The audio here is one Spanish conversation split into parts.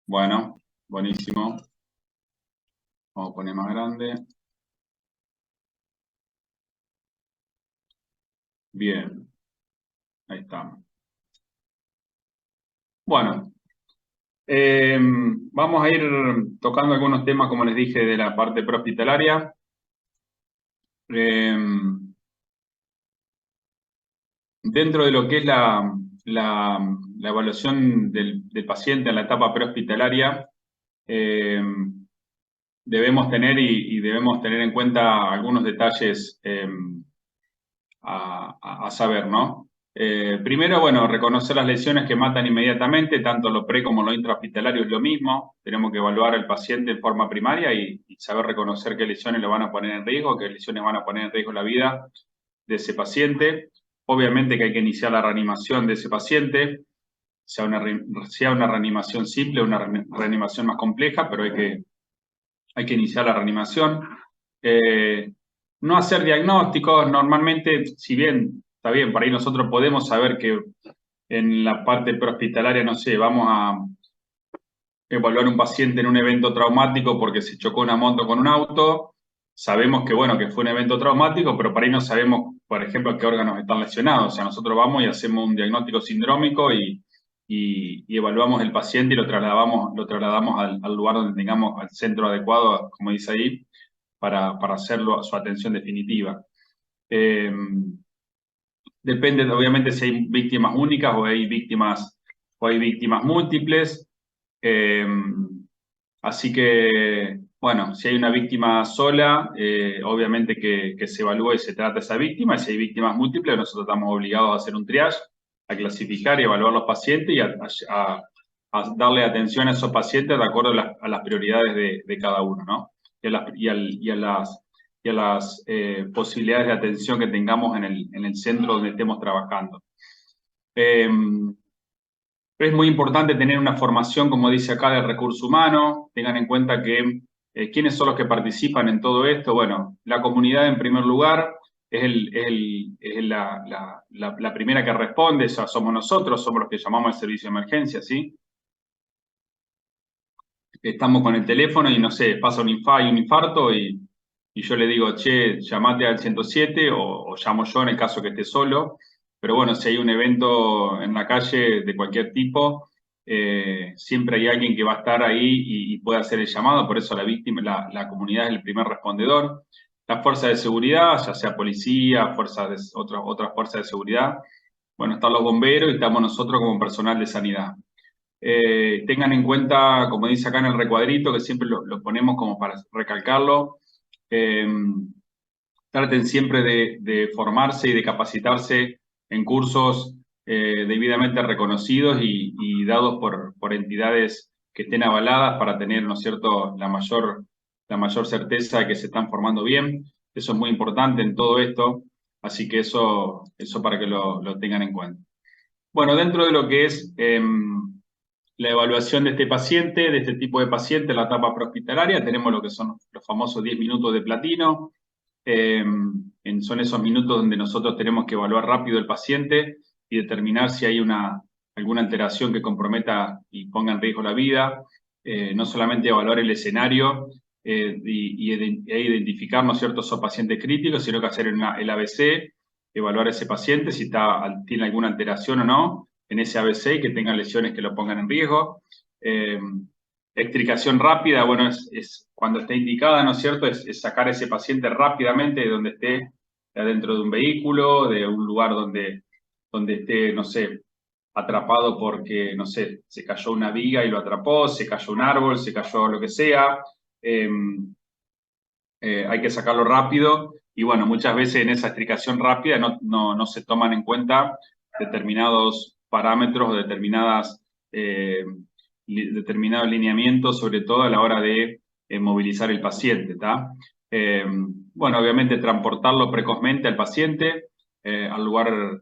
Bueno, buenísimo. Vamos a poner más grande. Bien, ahí estamos. Bueno, vamos a ir tocando algunos temas, como les dije, de la parte prehospitalaria. Eh, Dentro de lo que es la evaluación del paciente en la etapa prehospitalaria, eh, debemos tener y debemos tener en cuenta algunos detalles a saber, ¿no? Primero, bueno, reconocer las lesiones que matan inmediatamente, tanto lo pre como lo intrahospitalario es lo mismo. Tenemos que evaluar al paciente en forma primaria y saber reconocer qué lesiones lo van a poner en riesgo, qué lesiones van a poner en riesgo la vida de ese paciente. Obviamente que hay que iniciar la reanimación de ese paciente, sea una reanimación simple o una reanimación más compleja, pero hay que iniciar la reanimación. No hacer diagnósticos, normalmente, si bien está bien, por ahí nosotros podemos saber que en la parte prehospitalaria, no sé, vamos a evaluar un paciente en un evento traumático porque se chocó una moto con un auto, sabemos que, bueno, que fue un evento traumático, pero por ahí no sabemos, por ejemplo, qué órganos están lesionados. O sea, nosotros vamos y hacemos un diagnóstico sindrómico y evaluamos el paciente y lo trasladamos al lugar donde tengamos, al centro adecuado, como dice ahí, para hacerlo su atención definitiva. Eh, Depende, obviamente, si hay víctimas únicas o hay víctimas múltiples. Eh, Así que, bueno, si hay una víctima sola, obviamente que se evalúe y se trata esa víctima. Y si hay víctimas múltiples, nosotros estamos obligados a hacer un triage, a clasificar y evaluar los pacientes y a darle atención a esos pacientes de acuerdo a las prioridades de cada uno, ¿no? Y a las posibilidades de atención que tengamos en el centro donde estemos trabajando. Es muy importante tener una formación, como dice acá, del recurso humano. Tengan en cuenta que quiénes son los que participan en todo esto. Bueno, la comunidad en primer lugar es la primera que responde, o sea, somos nosotros, somos los que llamamos al servicio de emergencia, ¿sí? Estamos con el teléfono y no sé, pasa un infarto y yo le digo, che, llamate al 107 o llamo yo en el caso que esté solo. Pero bueno, si hay un evento en la calle de cualquier tipo, siempre hay alguien que va a estar ahí y puede hacer el llamado. Por eso la víctima, la comunidad es el primer respondedor. Las fuerzas de seguridad, ya sea policía, otras fuerzas de seguridad. Bueno, están los bomberos y estamos nosotros como personal de sanidad. Tengan en cuenta, como dice acá en el recuadrito, que siempre lo ponemos como para recalcarlo, eh, traten siempre de formarse y de capacitarse en cursos debidamente reconocidos y dados por entidades que estén avaladas para tener, ¿no es cierto?, la mayor certeza de que se están formando bien. Eso es muy importante en todo esto, así que eso para que lo tengan en cuenta. Bueno, dentro de lo que es la evaluación de este paciente, de este tipo de paciente, la etapa prehospitalaria, tenemos lo que son los famosos 10 minutos de platino. Son esos minutos donde nosotros tenemos que evaluar rápido el paciente y determinar si hay alguna alteración que comprometa y ponga en riesgo la vida. No solamente evaluar el escenario e identificar, ¿no es cierto?, esos pacientes críticos, sino que hacer el ABC, evaluar a ese paciente si tiene alguna alteración o no en ese ABC, que tenga lesiones que lo pongan en riesgo. Extricación rápida, bueno, es cuando esté indicada, ¿no es cierto? Es sacar a ese paciente rápidamente de donde esté, adentro de un vehículo, de un lugar donde esté, no sé, atrapado porque, no sé, se cayó una viga y lo atrapó, se cayó un árbol, se cayó lo que sea. Hay que sacarlo rápido y bueno, muchas veces en esa extricación rápida no se toman en cuenta determinados parámetros o determinados lineamientos, sobre todo a la hora de movilizar el paciente, ¿está? Bueno, obviamente transportarlo precozmente al paciente al lugar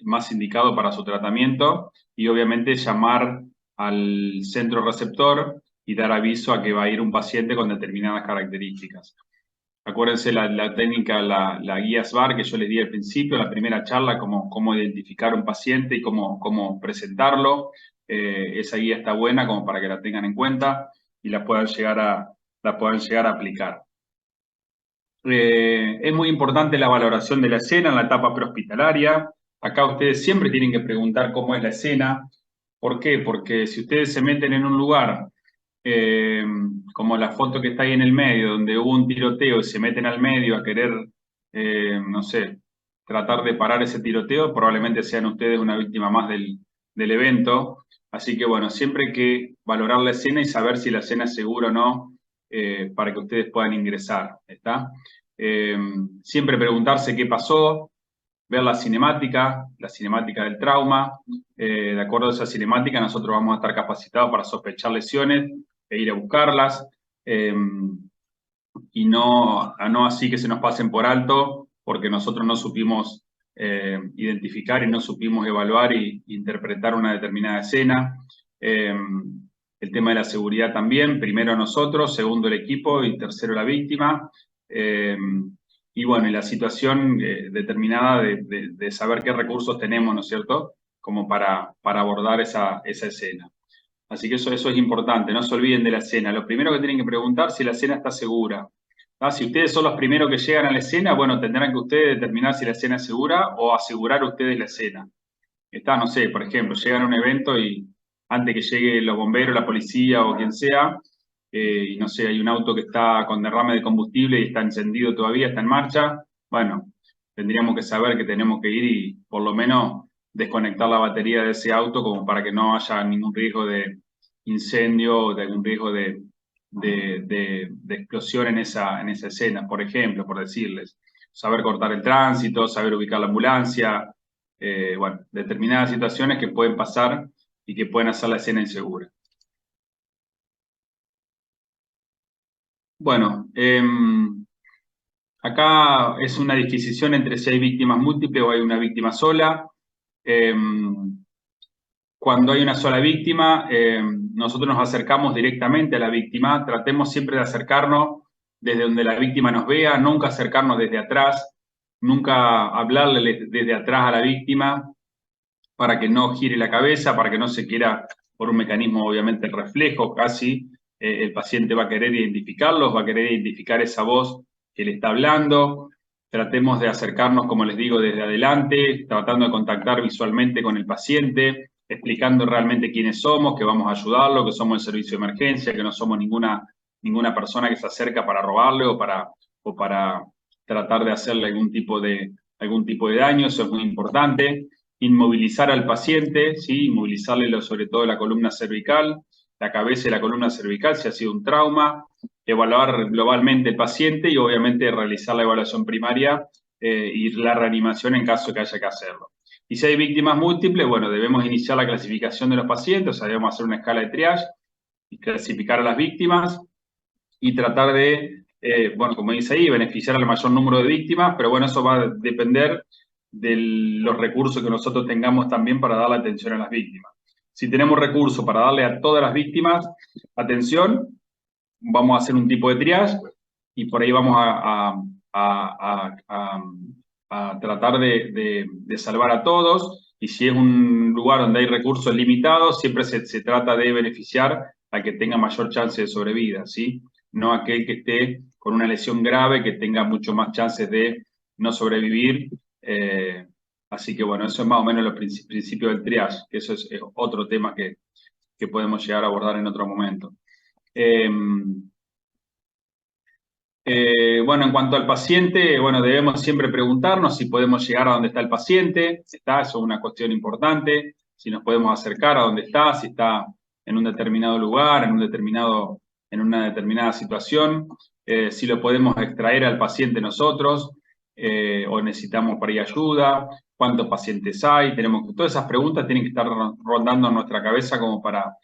más indicado para su tratamiento y obviamente llamar al centro receptor y dar aviso a que va a ir un paciente con determinadas características. Acuérdense la técnica, la guía SBAR que yo les di al principio, la primera charla, cómo identificar un paciente y cómo presentarlo. esa guía está buena como para que la tengan en cuenta y la puedan llegar a aplicar. Es muy importante la valoración de la escena en la etapa prehospitalaria. Acá ustedes siempre tienen que preguntar cómo es la escena. ¿Por qué? Porque si ustedes se meten en un lugar como la foto que está ahí en el medio, donde hubo un tiroteo y se meten al medio a querer, no sé, tratar de parar ese tiroteo, probablemente sean ustedes una víctima más del evento. Así que bueno, siempre hay que valorar la escena y saber si la escena es segura o no para que ustedes puedan ingresar, ¿está? Siempre preguntarse qué pasó, ver la cinemática del trauma. De acuerdo a esa cinemática, nosotros vamos a estar capacitados para sospechar lesiones e ir a buscarlas, y no así que se nos pasen por alto, porque nosotros no supimos identificar y no supimos evaluar e interpretar una determinada escena. El tema de la seguridad también, primero nosotros, segundo el equipo y tercero la víctima. Y bueno, y la situación determinada de saber qué recursos tenemos, ¿no es cierto?, como para abordar esa escena. Así que eso es importante, no se olviden de la escena. Lo primero que tienen que preguntar es si la escena está segura. Si ustedes son los primeros que llegan a la escena, bueno, tendrán que ustedes determinar si la escena es segura o asegurar ustedes la escena. No sé, por ejemplo, llegan a un evento y antes que lleguen los bomberos, la policía o quien sea, y no sé, hay un auto que está con derrame de combustible y está encendido todavía, está en marcha, bueno, tendríamos que saber que tenemos que ir y por lo menos desconectar la batería de ese auto como para que no haya ningún riesgo de incendio o de algún riesgo de explosión en esa escena, por ejemplo, por decirles. Saber cortar el tránsito, saber ubicar la ambulancia, bueno, determinadas situaciones que pueden pasar y que pueden hacer la escena insegura. Bueno, acá es una disquisición entre si hay víctimas múltiples o hay una víctima sola. Cuando hay una sola víctima, nosotros nos acercamos directamente a la víctima. Tratemos siempre de acercarnos desde donde la víctima nos vea, nunca acercarnos desde atrás, nunca hablarle desde atrás a la víctima para que no gire la cabeza, para que no se quiera, por un mecanismo obviamente reflejo casi, el paciente va a querer identificarlos, va a querer identificar esa voz que le está hablando. Tratemos de acercarnos, como les digo, desde adelante, tratando de contactar visualmente con el paciente, explicando realmente quiénes somos, que vamos a ayudarlo, que somos el servicio de emergencia, que no somos ninguna persona que se acerca para robarle o para tratar de hacerle algún tipo de daño. Eso es muy importante. Inmovilizar al paciente, ¿sí? Inmovilizarle sobre todo la columna cervical, la cabeza y la columna cervical si ha sido un trauma, evaluar globalmente el paciente y obviamente realizar la evaluación primaria y la reanimación en caso que haya que hacerlo. Y si hay víctimas múltiples, bueno, debemos iniciar la clasificación de los pacientes, o sea, debemos hacer una escala de triage y clasificar a las víctimas y tratar de, bueno, como dice ahí, beneficiar al mayor número de víctimas, pero bueno, eso va a depender de los recursos que nosotros tengamos también para dar la atención a las víctimas. Si tenemos recursos para darle a todas las víctimas atención, vamos a hacer un tipo de triage y por ahí vamos a tratar de salvar a todos. Y si es un lugar donde hay recursos limitados, siempre se trata de beneficiar a que tenga mayor chance de sobrevida, ¿sí? No aquel que esté con una lesión grave, que tenga mucho más chances de no sobrevivir. Así que bueno, eso es más o menos el principio del triage, que eso es otro tema que podemos llegar a abordar en otro momento. Bueno, en cuanto al paciente, bueno, debemos siempre preguntarnos si podemos llegar a donde está el paciente, ¿está? Eso es una cuestión importante, si nos podemos acercar a donde está, si está en un determinado lugar, en una determinada situación, si lo podemos extraer al paciente nosotros, o necesitamos para ir ayuda, cuántos pacientes hay, todas esas preguntas tienen que estar rondando en nuestra cabeza como para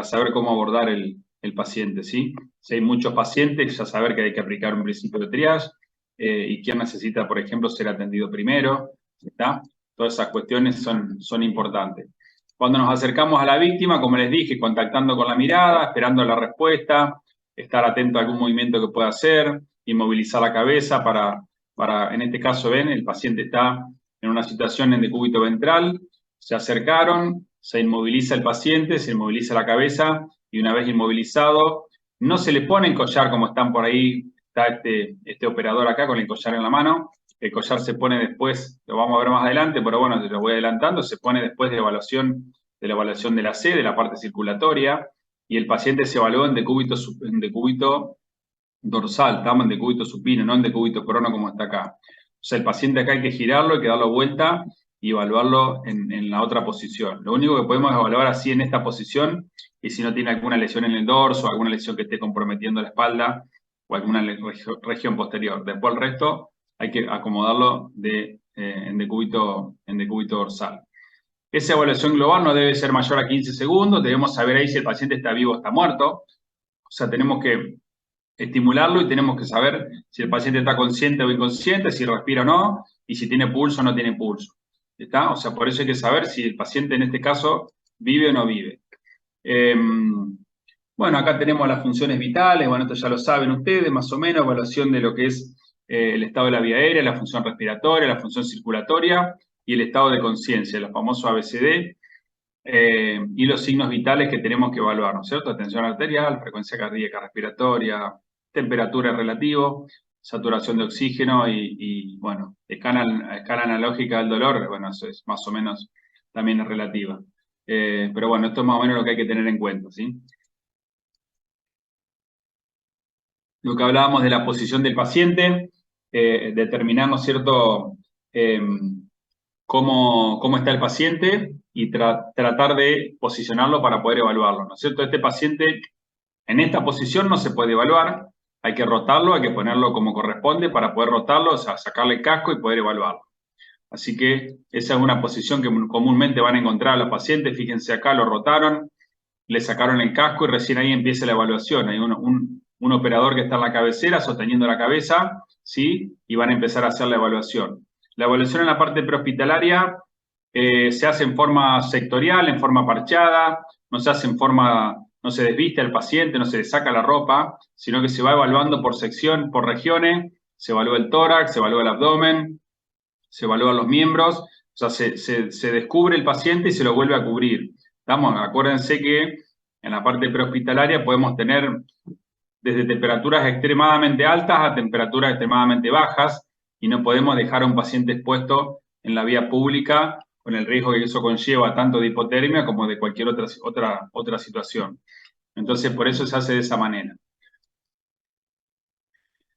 saber cómo abordar el paciente, ¿sí? Si hay muchos pacientes, ya saber que hay que aplicar un principio de triage y quién necesita, por ejemplo, ser atendido primero, ¿está? Todas esas cuestiones son importantes. Cuando nos acercamos a la víctima, como les dije, contactando con la mirada, esperando la respuesta, estar atento a algún movimiento que pueda hacer, inmovilizar la cabeza en este caso, ven, el paciente está en una situación en decúbito ventral, se acercaron, se inmoviliza el paciente, se inmoviliza la cabeza y una vez inmovilizado, no se le pone el collar como están por ahí, está este operador acá con el collar en la mano. El collar se pone después, lo vamos a ver más adelante, pero bueno, te lo voy adelantando, se pone después de la evaluación de la C, de la parte circulatoria, y el paciente se evalúa en decúbito dorsal, estamos en decúbito supino, no en decúbito crono como está acá. O sea, el paciente acá hay que girarlo, hay que darlo vuelta y evaluarlo en la otra posición. Lo único que podemos evaluar así en esta posición es si no tiene alguna lesión en el dorso, alguna lesión que esté comprometiendo la espalda o alguna región posterior. Después el resto hay que acomodarlo en decúbito dorsal. Esa evaluación global no debe ser mayor a 15 segundos, debemos saber ahí si el paciente está vivo o está muerto. O sea, tenemos que estimularlo y tenemos que saber si el paciente está consciente o inconsciente, si respira o no, y si tiene pulso o no tiene pulso. ¿Está? O sea, por eso hay que saber si el paciente en este caso vive o no vive. Bueno, acá tenemos las funciones vitales, bueno, esto ya lo saben ustedes, más o menos, evaluación de lo que es el estado de la vía aérea, la función respiratoria, la función circulatoria y el estado de conciencia, los famosos ABCD, y los signos vitales que tenemos que evaluar, ¿no es cierto? Tensión arterial, frecuencia cardíaca respiratoria, temperatura relativo, saturación de oxígeno bueno, escala analógica del dolor, bueno, eso es más o menos también es relativa. Pero bueno, esto es más o menos lo que hay que tener en cuenta, ¿sí? Lo que hablábamos de la posición del paciente, determinar, ¿no es cierto?, eh, cómo está el paciente y tratar de posicionarlo para poder evaluarlo, ¿no es cierto? Este paciente en esta posición no se puede evaluar, hay que rotarlo, hay que ponerlo como corresponde para poder rotarlo, o sea, sacarle el casco y poder evaluarlo. Así que esa es una posición que comúnmente van a encontrar a los pacientes. Fíjense acá, lo rotaron, le sacaron el casco y recién ahí empieza la evaluación. Hay un operador que está en la cabecera sosteniendo la cabeza, ¿sí? Y van a empezar a hacer la evaluación. La evaluación en la parte prehospitalaria se hace en forma sectorial, en forma parchada, no se hace en forma, no se desviste al paciente, no se le saca la ropa, sino que se va evaluando por sección, por regiones, se evalúa el tórax, se evalúa el abdomen, se evalúan los miembros, o sea, se descubre el paciente y se lo vuelve a cubrir. ¿Estamos? Acuérdense que en la parte prehospitalaria podemos tener desde temperaturas extremadamente altas a temperaturas extremadamente bajas y no podemos dejar a un paciente expuesto en la vía pública con el riesgo que eso conlleva tanto de hipotermia como de cualquier otra situación. Entonces, por eso se hace de esa manera.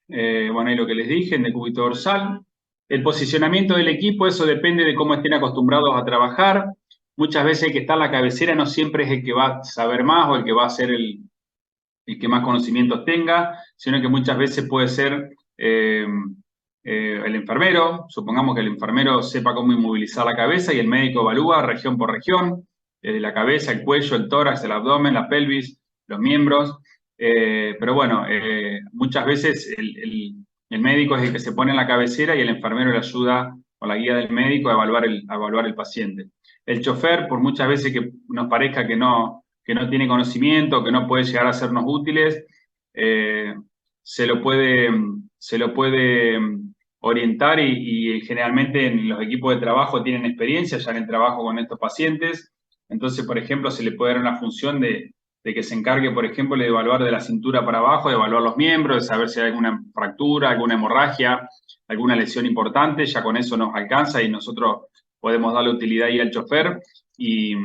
Bueno, ahí lo que les dije, en decúbito dorsal. El posicionamiento del equipo, eso depende de cómo estén acostumbrados a trabajar. Muchas veces el que está en la cabecera no siempre es el que va a saber más o el que va a ser el que más conocimientos tenga, sino que muchas veces puede ser el enfermero. Supongamos que el enfermero sepa cómo inmovilizar la cabeza y el médico evalúa región por región, la cabeza, el cuello, el tórax, el abdomen, la pelvis, los miembros. Pero bueno, muchas veces el médico es el que se pone en la cabecera y el enfermero le ayuda con la guía del médico a evaluar el paciente. El chofer, por muchas veces que nos parezca que no tiene conocimiento, que no puede llegar a sernos útiles, se lo puede orientar y generalmente en los equipos de trabajo tienen experiencia ya en el trabajo con estos pacientes. Entonces, por ejemplo, se le puede dar una función de que se encargue, por ejemplo, de evaluar de la cintura para abajo, de evaluar los miembros, de saber si hay alguna fractura, alguna hemorragia, alguna lesión importante. Ya con eso nos alcanza y nosotros podemos darle utilidad ahí al chofer y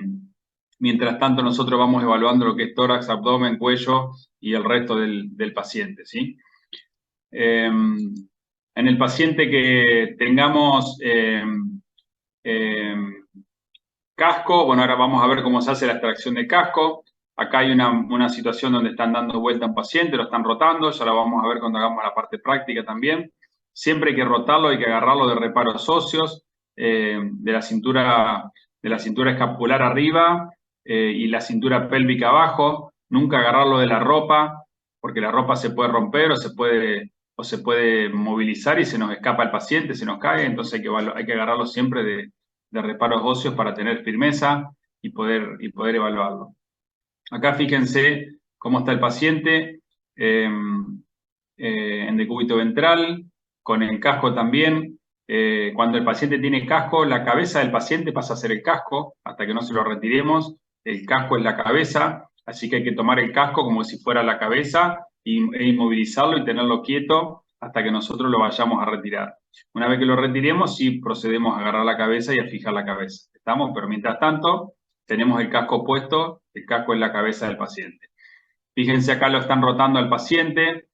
mientras tanto nosotros vamos evaluando lo que es tórax, abdomen, cuello y el resto del paciente, ¿sí? En el paciente que tengamos casco, bueno, ahora vamos a ver cómo se hace la extracción de casco. Acá hay una situación donde están dando vuelta a un paciente, lo están rotando, ya lo vamos a ver cuando hagamos la parte práctica también. Siempre hay que rotarlo, hay que agarrarlo de reparos óseos, de la cintura escapular arriba y la cintura pélvica abajo. Nunca agarrarlo de la ropa, porque la ropa se puede romper o se puede movilizar y se nos escapa el paciente, se nos cae, entonces hay que agarrarlo siempre de reparos óseos para tener firmeza y poder evaluarlo. Acá fíjense cómo está el paciente en decúbito ventral, con el casco también. Cuando el paciente tiene casco, la cabeza del paciente pasa a ser el casco, hasta que no se lo retiremos, el casco es la cabeza, así que hay que tomar el casco como si fuera la cabeza e inmovilizarlo y tenerlo quieto hasta que nosotros lo vayamos a retirar. Una vez que lo retiremos, sí procedemos a agarrar la cabeza y a fijar la cabeza. ¿Estamos? Pero mientras tanto, tenemos el casco puesto, el casco es la cabeza del paciente. Fíjense, acá lo están rotando al paciente.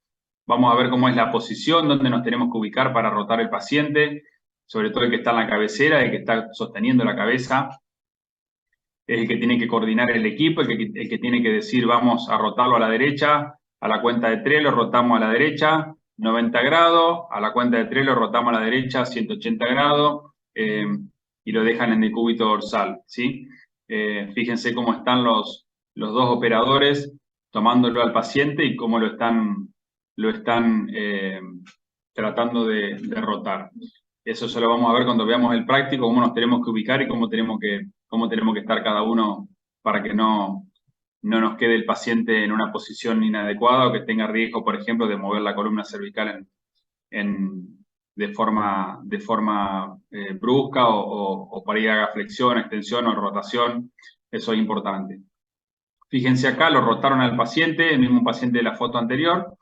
Vamos a ver cómo es la posición, dónde nos tenemos que ubicar para rotar el paciente, sobre todo el que está en la cabecera, el que está sosteniendo la cabeza. Es el que tiene que coordinar el equipo, el que tiene que decir vamos a rotarlo a la derecha, a la cuenta de 3 lo rotamos a la derecha, 90 grados, a la cuenta de 3 lo rotamos a la derecha, 180 grados, y lo dejan en el cúbito dorsal, ¿sí? Fíjense cómo están los dos operadores tomándolo al paciente y cómo lo están tratando de rotar. Eso se lo vamos a ver cuando veamos el práctico, cómo nos tenemos que ubicar y cómo tenemos que estar cada uno para que no nos quede el paciente en una posición inadecuada o que tenga riesgo, por ejemplo, de mover la columna cervical de forma brusca o para ir a flexión, extensión o rotación. Eso es importante. Fíjense acá, lo rotaron al paciente, el mismo paciente de la foto anterior,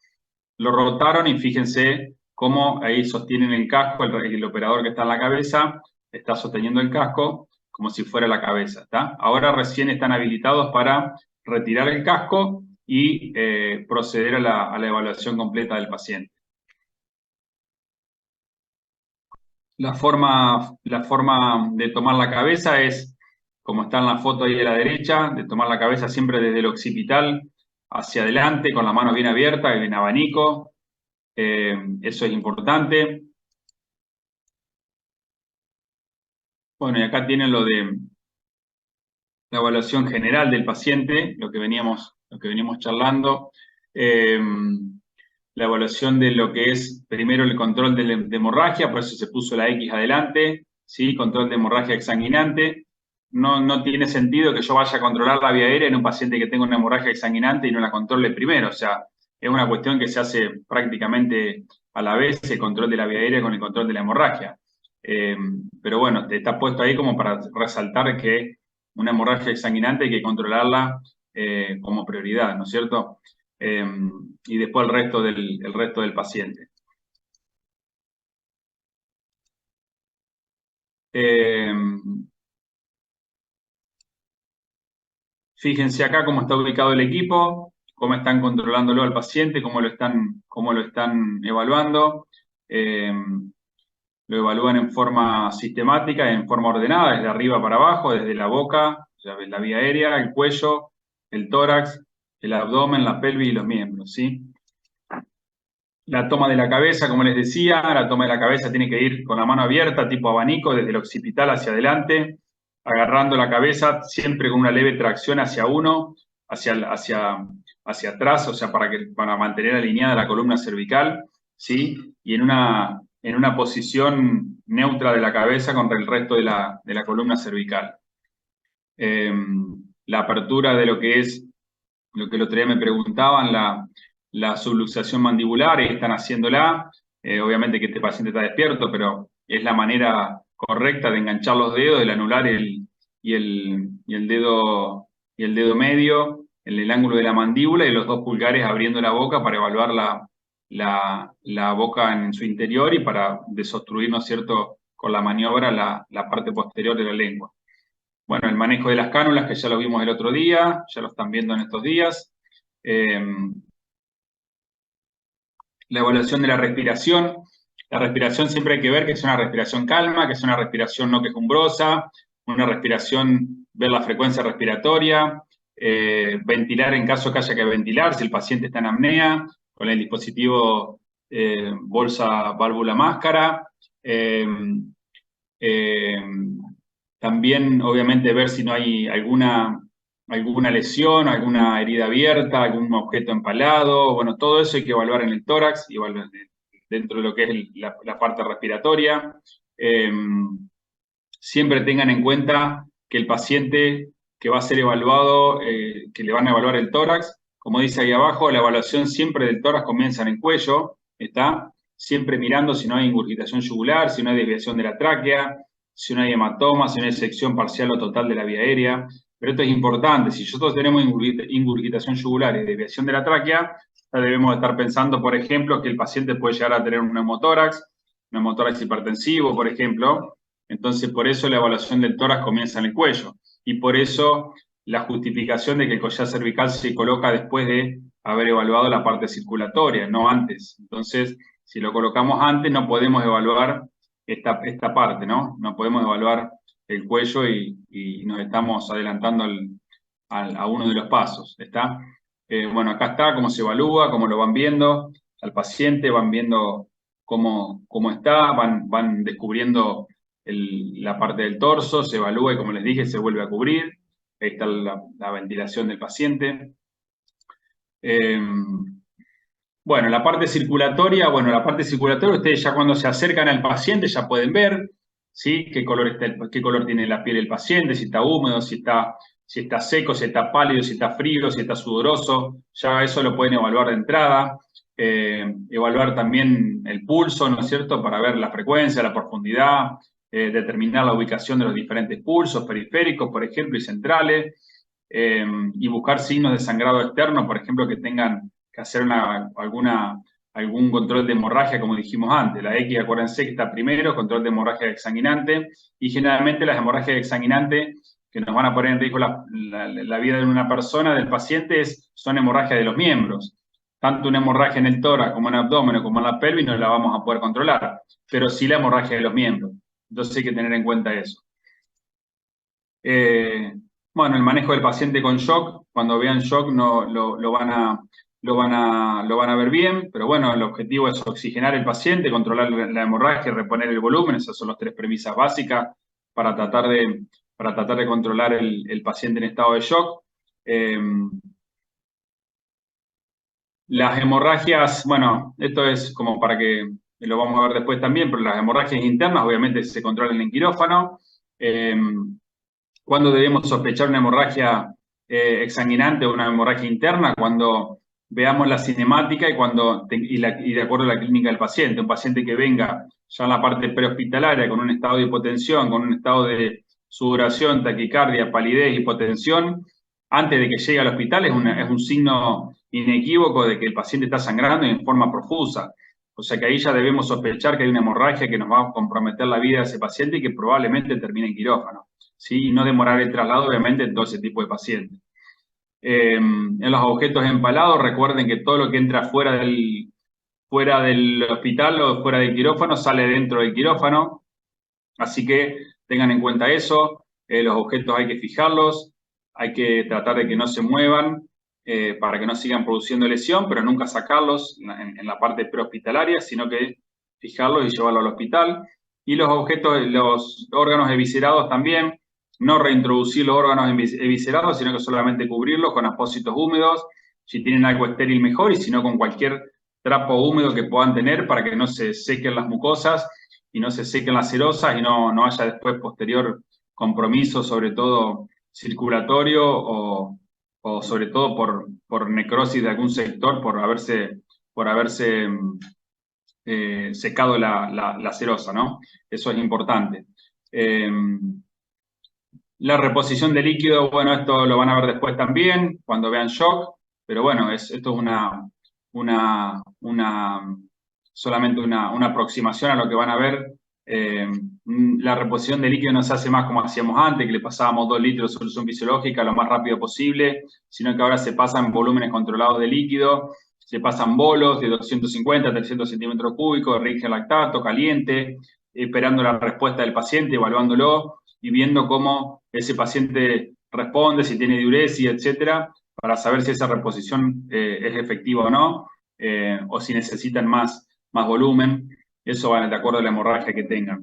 lo rotaron y fíjense cómo ahí sostienen el casco, el operador que está en la cabeza está sosteniendo el casco como si fuera la cabeza, ¿está? Ahora recién están habilitados para retirar el casco y proceder a la evaluación completa del paciente. La forma de tomar la cabeza es, como está en la foto ahí a la derecha, de tomar la cabeza siempre desde el occipital hacia adelante, con la mano bien abierta, bien abanico. Eso es importante. Bueno, y acá tienen lo de la evaluación general del paciente, lo que veníamos charlando. La evaluación de lo que es primero el control de hemorragia, por eso se puso la X adelante, ¿sí? Control de hemorragia exsanguinante. No tiene sentido que yo vaya a controlar la vía aérea en un paciente que tenga una hemorragia exsanguinante y no la controle primero. O sea, es una cuestión que se hace prácticamente a la vez, el control de la vía aérea con el control de la hemorragia. Pero bueno, te está puesto ahí como para resaltar que una hemorragia exsanguinante hay que controlarla como prioridad, ¿no es cierto? Y después el resto del paciente. Fíjense acá cómo está ubicado el equipo, cómo están controlándolo al paciente, cómo lo están evaluando. Lo evalúan en forma sistemática, en forma ordenada, desde arriba para abajo, desde la boca, la vía aérea, el cuello, el tórax, el abdomen, la pelvis y los miembros, ¿sí? La toma de la cabeza, como les decía, la toma de la cabeza tiene que ir con la mano abierta, tipo abanico, desde el occipital hacia adelante, agarrando la cabeza siempre con una leve tracción hacia uno, hacia atrás, o sea, para mantener alineada la columna cervical, ¿sí? Y en una posición neutra de la cabeza contra el resto de la columna cervical. La apertura de lo que es, lo que el otro día me preguntaban, la subluxación mandibular, y están haciéndola. Obviamente que este paciente está despierto, pero es la manera correcta de enganchar los dedos, del anular y el dedo medio en el ángulo de la mandíbula y los dos pulgares abriendo la boca para evaluar la boca en su interior y para desobstruir, ¿no es cierto?, con la maniobra la parte posterior de la lengua. Bueno, el manejo de las cánulas, que ya lo vimos el otro día, ya lo están viendo en estos días. La evaluación de la respiración. La respiración siempre hay que ver que es una respiración calma, que es una respiración no quejumbrosa, una respiración, ver la frecuencia respiratoria, ventilar en caso que haya que ventilar, si el paciente está en apnea, con el dispositivo bolsa, válvula, máscara. También, obviamente, ver si no hay alguna lesión, alguna herida abierta, algún objeto empalado. Bueno, todo eso hay que evaluar en el tórax, igual dentro de lo que es la parte respiratoria. Siempre tengan en cuenta que el paciente que va a ser evaluado, que le van a evaluar el tórax, como dice ahí abajo, la evaluación siempre del tórax comienza en el cuello, ¿está? siempre mirando si no hay ingurgitación yugular, si no hay desviación de la tráquea, si no hay hematoma, si no hay sección parcial o total de la vía aérea. Pero esto es importante, si nosotros tenemos ingurgitación yugular y desviación de la tráquea, ya debemos estar pensando, por ejemplo, que el paciente puede llegar a tener un neumotórax hipertensivo, por ejemplo. Entonces, por eso la evaluación del tórax comienza en el cuello. Y por eso la justificación de que el collar cervical se coloca después de haber evaluado la parte circulatoria, no antes. Entonces, si lo colocamos antes, no podemos evaluar esta parte, ¿no? No podemos evaluar el cuello y nos estamos adelantando a uno de los pasos, ¿está? Bueno, acá está cómo se evalúa, cómo lo van viendo al paciente, van viendo cómo está, van descubriendo la parte del torso, se evalúa y como les dije, se vuelve a cubrir. Ahí está la ventilación del paciente. Bueno, la parte circulatoria, ustedes ya cuando se acercan al paciente ya pueden ver, ¿sí? Qué color tiene la piel del paciente, si está húmedo, si está seco, si está pálido, si está frío, si está sudoroso, ya eso lo pueden evaluar de entrada. Evaluar también el pulso, ¿no es cierto?, para ver la frecuencia, la profundidad, determinar la ubicación de los diferentes pulsos periféricos, por ejemplo, y centrales, y buscar signos de sangrado externo, por ejemplo, que tengan que hacer algún control de hemorragia, como dijimos antes. La X, acuérdense que está primero, control de hemorragia exsanguinante, y generalmente las hemorragias exsanguinantes que nos van a poner en riesgo la vida de una persona, del paciente, son hemorragias de los miembros. Tanto una hemorragia en el tórax como en el abdomen o como en la pelvis no la vamos a poder controlar, pero sí la hemorragia de los miembros. Entonces hay que tener en cuenta eso. Bueno, el manejo del paciente con shock, cuando vean shock no, lo van a ver bien, pero bueno, el objetivo es oxigenar el paciente, controlar la hemorragia, reponer el volumen, esas son las 3 premisas básicas para tratar de controlar el paciente en estado de shock. Las hemorragias, bueno, esto es como para que lo vamos a ver después también, pero las hemorragias internas obviamente se controlan en quirófano. ¿Cuándo debemos sospechar una hemorragia exsanguinante o una hemorragia interna? Cuando veamos la cinemática y de acuerdo a la clínica del paciente. Un paciente que venga ya en la parte prehospitalaria con un estado de hipotensión, con un estado de sudoración, taquicardia, palidez, hipotensión, antes de que llegue al hospital es un signo inequívoco de que el paciente está sangrando y en forma profusa. O sea que ahí ya debemos sospechar que hay una hemorragia que nos va a comprometer la vida de ese paciente y que probablemente termine en quirófano. ¿Sí? Y no demorar el traslado, obviamente, en todo ese tipo de pacientes. En los objetos empalados, recuerden que todo lo que entra fuera del hospital o fuera del quirófano sale dentro del quirófano. Así que tengan en cuenta eso. Los objetos hay que fijarlos, hay que tratar de que no se muevan para que no sigan produciendo lesión, pero nunca sacarlos en la parte prehospitalaria, sino que fijarlos y llevarlos al hospital. Y los órganos eviscerados también, no reintroducir los órganos eviscerados, sino que solamente cubrirlos con apósitos húmedos. Si tienen algo estéril, mejor, y si no, con cualquier trapo húmedo que puedan tener para que no se sequen las mucosas y no se sequen las serosas y no haya después posterior compromiso, sobre todo circulatorio o sobre todo por necrosis de algún sector, por haberse secado la serosa, ¿no? Eso es importante. La reposición de líquido, bueno, esto lo van a ver después también, cuando vean shock, pero bueno, esto es solamente una aproximación a lo que van a ver. La reposición de líquido no se hace más como hacíamos antes, que le pasábamos 2 litros de solución fisiológica lo más rápido posible, sino que ahora se pasan volúmenes controlados de líquido, se pasan bolos de 250 a 300 centímetros cúbicos, de rigen lactato, caliente, esperando la respuesta del paciente, evaluándolo y viendo cómo ese paciente responde, si tiene diuresis, etcétera, para saber si esa reposición es efectiva o no, o si necesitan más volumen. Eso va de acuerdo a la hemorragia que tengan.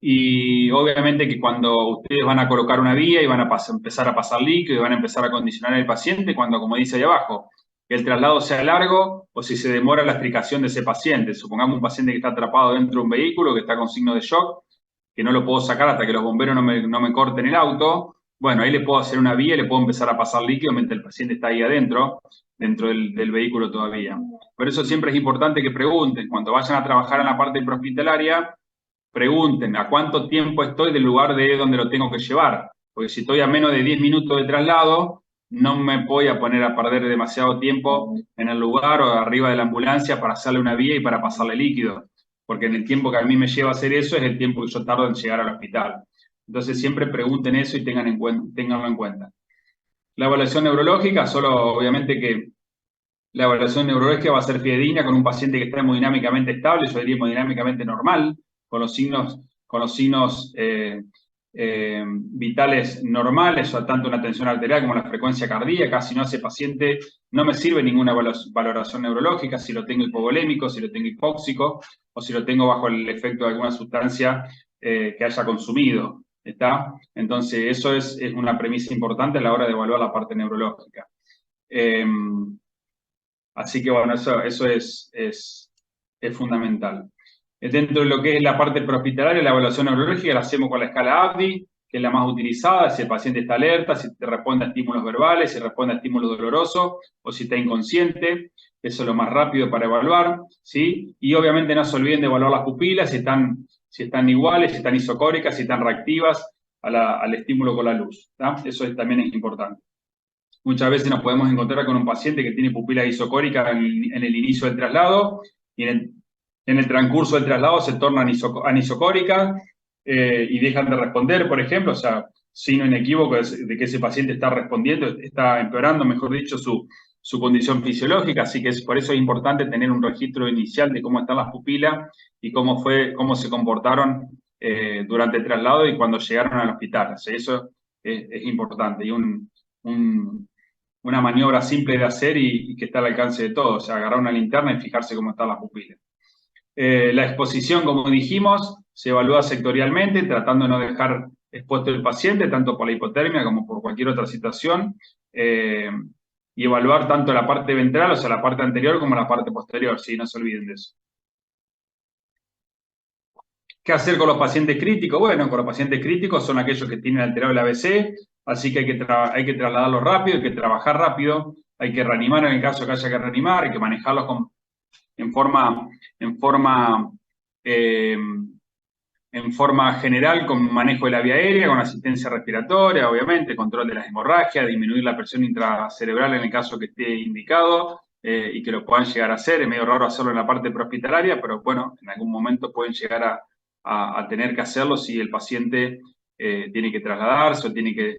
Y obviamente que cuando ustedes van a colocar una vía y van a empezar a pasar líquido y van a empezar a condicionar el paciente, cuando, como dice ahí abajo, que el traslado sea largo o si se demora la explicación de ese paciente. Supongamos un paciente que está atrapado dentro de un vehículo, que está con signo de shock, que no lo puedo sacar hasta que los bomberos no me corten el auto. Bueno, ahí le puedo hacer una vía y le puedo empezar a pasar líquido mientras el paciente está ahí adentro. dentro del vehículo todavía. Por eso siempre es importante que pregunten, cuando vayan a trabajar en la parte prehospitalaria, pregunten a cuánto tiempo estoy del lugar de donde lo tengo que llevar. Porque si estoy a menos de 10 minutos de traslado, no me voy a poner a perder demasiado tiempo en el lugar o arriba de la ambulancia para hacerle una vía y para pasarle líquido. Porque en el tiempo que a mí me lleva a hacer eso es el tiempo que yo tardo en llegar al hospital. Entonces siempre pregunten eso y ténganlo en cuenta. La evaluación neurológica, solo obviamente que la evaluación neurológica va a ser fidedigna con un paciente que está hemodinámicamente estable, yo diría hemodinámicamente normal, con los signos vitales normales, o tanto una tensión arterial como la frecuencia cardíaca. Si no, ese paciente no me sirve ninguna valoración neurológica, si lo tengo hipovolémico, si lo tengo hipóxico, o si lo tengo bajo el efecto de alguna sustancia que haya consumido. ¿Está? Entonces, eso es una premisa importante a la hora de evaluar la parte neurológica. Así que bueno, eso es fundamental. Dentro de lo que es la parte prehospitalaria, la evaluación neurológica la hacemos con la escala ABDI, que es la más utilizada, si el paciente está alerta, si te responde a estímulos verbales, si responde a estímulos dolorosos o si está inconsciente. Eso es lo más rápido para evaluar, ¿sí? Y obviamente no se olviden de evaluar las pupilas, si están iguales, si están isocóricas, si están reactivas al estímulo con la luz. ¿Tá? Eso también es importante. Muchas veces nos podemos encontrar con un paciente que tiene pupilas isocóricas en el inicio del traslado y en el transcurso del traslado se tornan anisocóricas y dejan de responder, por ejemplo, o sea, signo inequívoco de que ese paciente está respondiendo, está empeorando, mejor dicho, su condición fisiológica, así que por eso es importante tener un registro inicial de cómo están las pupilas y cómo se comportaron durante el traslado y cuando llegaron al hospital. O sea, eso es importante y una maniobra simple de hacer y que está al alcance de todos, o sea, agarrar una linterna y fijarse cómo están las pupilas. La exposición, como dijimos, se evalúa sectorialmente, tratando de no dejar expuesto el paciente, tanto por la hipotermia como por cualquier otra situación, y evaluar tanto la parte ventral, o sea, la parte anterior, como la parte posterior, ¿sí? No se olviden de eso. ¿Qué hacer con los pacientes críticos? Bueno, con los pacientes críticos son aquellos que tienen alterado el ABC, así que hay que trasladarlos rápido, hay que trabajar rápido, hay que reanimar en el caso que haya que reanimar, hay que manejarlos en forma general con manejo de la vía aérea, con asistencia respiratoria, obviamente, control de las hemorragias, disminuir la presión intracerebral en el caso que esté indicado y que lo puedan llegar a hacer. Es medio raro hacerlo en la parte prehospitalaria, pero bueno, en algún momento pueden llegar a tener que hacerlo si el paciente tiene que trasladarse o tiene que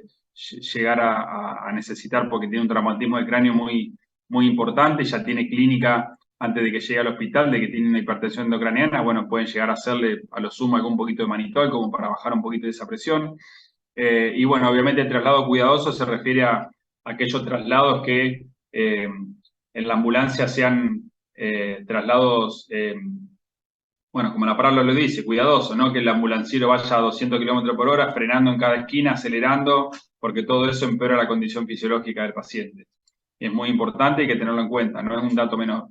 llegar a necesitar porque tiene un traumatismo de cráneo muy, muy importante, ya tiene clínica antes de que llegue al hospital, de que tiene una hipertensión endocraniana, bueno, pueden llegar a hacerle a lo sumo algún poquito de manitol como para bajar un poquito de esa presión. Y bueno, obviamente el traslado cuidadoso se refiere a aquellos traslados que en la ambulancia sean traslados, bueno, como la palabra lo dice, cuidadoso, ¿no? Que el ambulanciero vaya a 200 kilómetros por hora, frenando en cada esquina, acelerando, porque todo eso empeora la condición fisiológica del paciente. Es muy importante y hay que tenerlo en cuenta, no es un dato menor.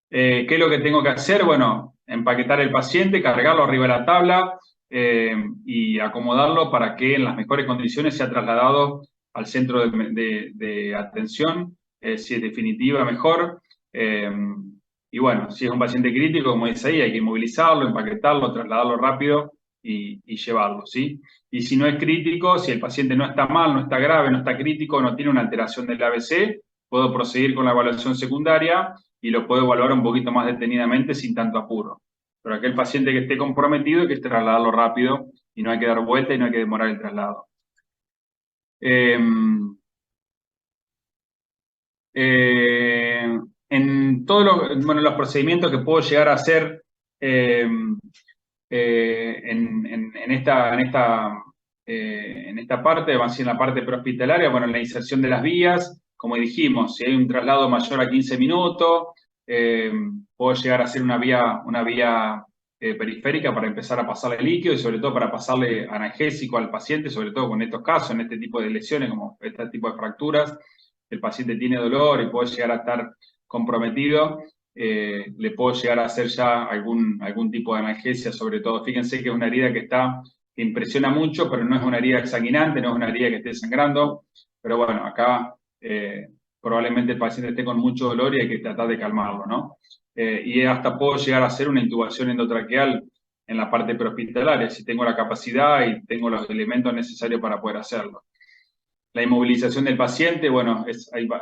¿Qué es lo que tengo que hacer? Bueno, empaquetar el paciente, cargarlo arriba de la tabla y acomodarlo para que en las mejores condiciones sea trasladado al centro de atención, si es definitiva, mejor. Y bueno, si es un paciente crítico, como dice ahí, hay que inmovilizarlo, empaquetarlo, trasladarlo rápido y llevarlo, ¿sí? Y si no es crítico, si el paciente no está mal, no está grave, no está crítico, no tiene una alteración del ABC, puedo proseguir con la evaluación secundaria y lo puedo evaluar un poquito más detenidamente sin tanto apuro. Pero aquel paciente que esté comprometido hay que trasladarlo rápido y no hay que dar vuelta y no hay que demorar el traslado. En todos los procedimientos que puedo llegar a hacer en esta parte, más en la parte prehospitalaria, bueno, la inserción de las vías, como dijimos, si hay un traslado mayor a 15 minutos, puedo llegar a hacer una vía periférica para empezar a pasarle líquido y sobre todo para pasarle analgésico al paciente, sobre todo con estos casos, en este tipo de lesiones, como este tipo de fracturas, el paciente tiene dolor y puede llegar a estar comprometido, le puedo llegar a hacer ya algún tipo de analgesia, sobre todo. Fíjense que es una herida que impresiona mucho, pero no es una herida exsanguinante, no es una herida que esté sangrando, pero bueno, acá probablemente el paciente esté con mucho dolor y hay que tratar de calmarlo, ¿no? Y hasta puedo llegar a hacer una intubación endotraqueal en la parte prehospitalaria, si tengo la capacidad y tengo los elementos necesarios para poder hacerlo. La inmovilización del paciente, bueno,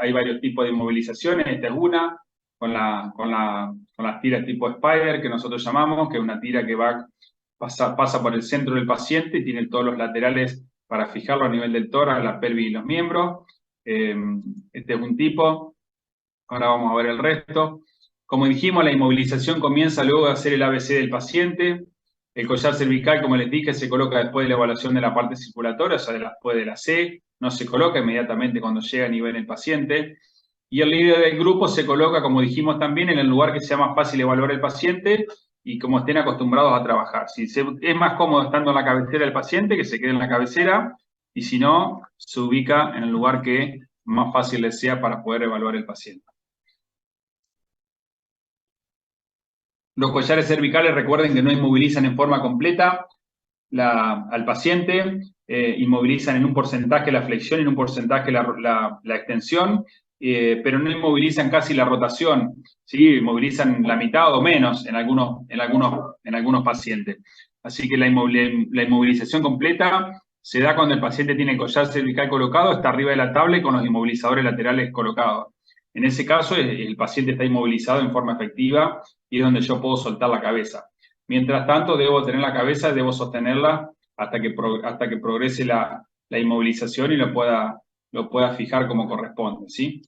hay varios tipos de inmovilizaciones, esta es una, con las tiras tipo Spider, que nosotros llamamos, que es una tira que pasa por el centro del paciente y tiene todos los laterales para fijarlo a nivel del tórax, la pelvis y los miembros. Este es un tipo. Ahora vamos a ver el resto. Como dijimos, la inmovilización comienza luego de hacer el ABC del paciente. El collar cervical, como les dije, se coloca después de la evaluación de la parte circulatoria, o sea, después de la C. No se coloca inmediatamente cuando llega a nivel el paciente. Y el líder del grupo se coloca, como dijimos también, en el lugar que sea más fácil evaluar el paciente y como estén acostumbrados a trabajar. Si es más cómodo estando en la cabecera del paciente, que se quede en la cabecera, y si no, se ubica en el lugar que más fácil les sea para poder evaluar el paciente. Los collares cervicales, recuerden que no inmovilizan en forma completa al paciente, inmovilizan en un porcentaje la flexión y en un porcentaje la extensión, pero no inmovilizan casi la rotación, ¿sí? Inmovilizan la mitad o menos en algunos pacientes. Así que la inmovilización completa se da cuando el paciente tiene el collar cervical colocado, está arriba de la tabla y con los inmovilizadores laterales colocados. En ese caso, el paciente está inmovilizado en forma efectiva y es donde yo puedo soltar la cabeza. Mientras tanto, debo tener la cabeza, debo sostenerla hasta que progrese la inmovilización y lo pueda fijar como corresponde, ¿sí?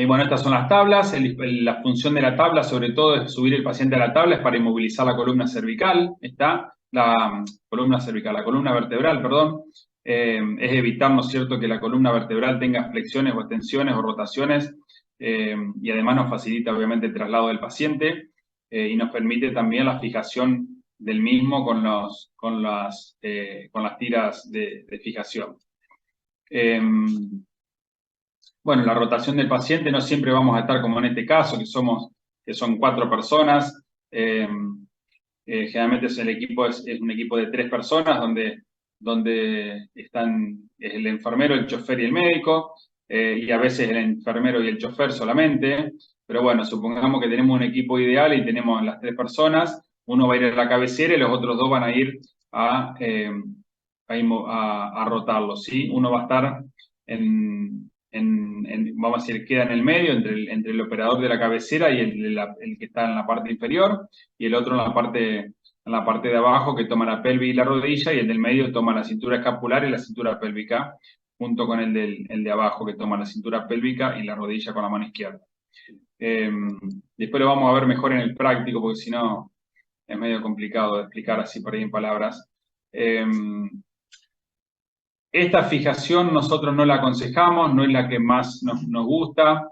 Bueno, estas son las tablas. La función de la tabla, sobre todo, es subir el paciente a la tabla, es para inmovilizar la columna cervical. Está la columna cervical, la columna vertebral, perdón. Es evitar, ¿no es cierto?, que la columna vertebral tenga flexiones o extensiones o rotaciones. Y además nos facilita, obviamente, el traslado del paciente y nos permite también la fijación del mismo con las tiras de fijación. Bueno, la rotación del paciente no siempre vamos a estar como en este caso, que son 4 personas. Generalmente es un equipo de 3 personas donde están el enfermero, el chofer y el médico, y a veces el enfermero y el chofer solamente. Pero bueno, supongamos que tenemos un equipo ideal y tenemos las 3 personas, uno va a ir a la cabecera y los otros 2 van a ir a rotarlo, ¿sí? Uno va a estar vamos a decir, queda en el medio entre el operador de la cabecera y el que está en la parte inferior, y el otro en la parte de abajo que toma la pelvis y la rodilla, y el del medio toma la cintura escapular y la cintura pélvica, junto con el de abajo que toma la cintura pélvica y la rodilla con la mano izquierda. Después lo vamos a ver mejor en el práctico, porque si no es medio complicado de explicar así por ahí en palabras. Esta fijación nosotros no la aconsejamos, no es la que más nos gusta.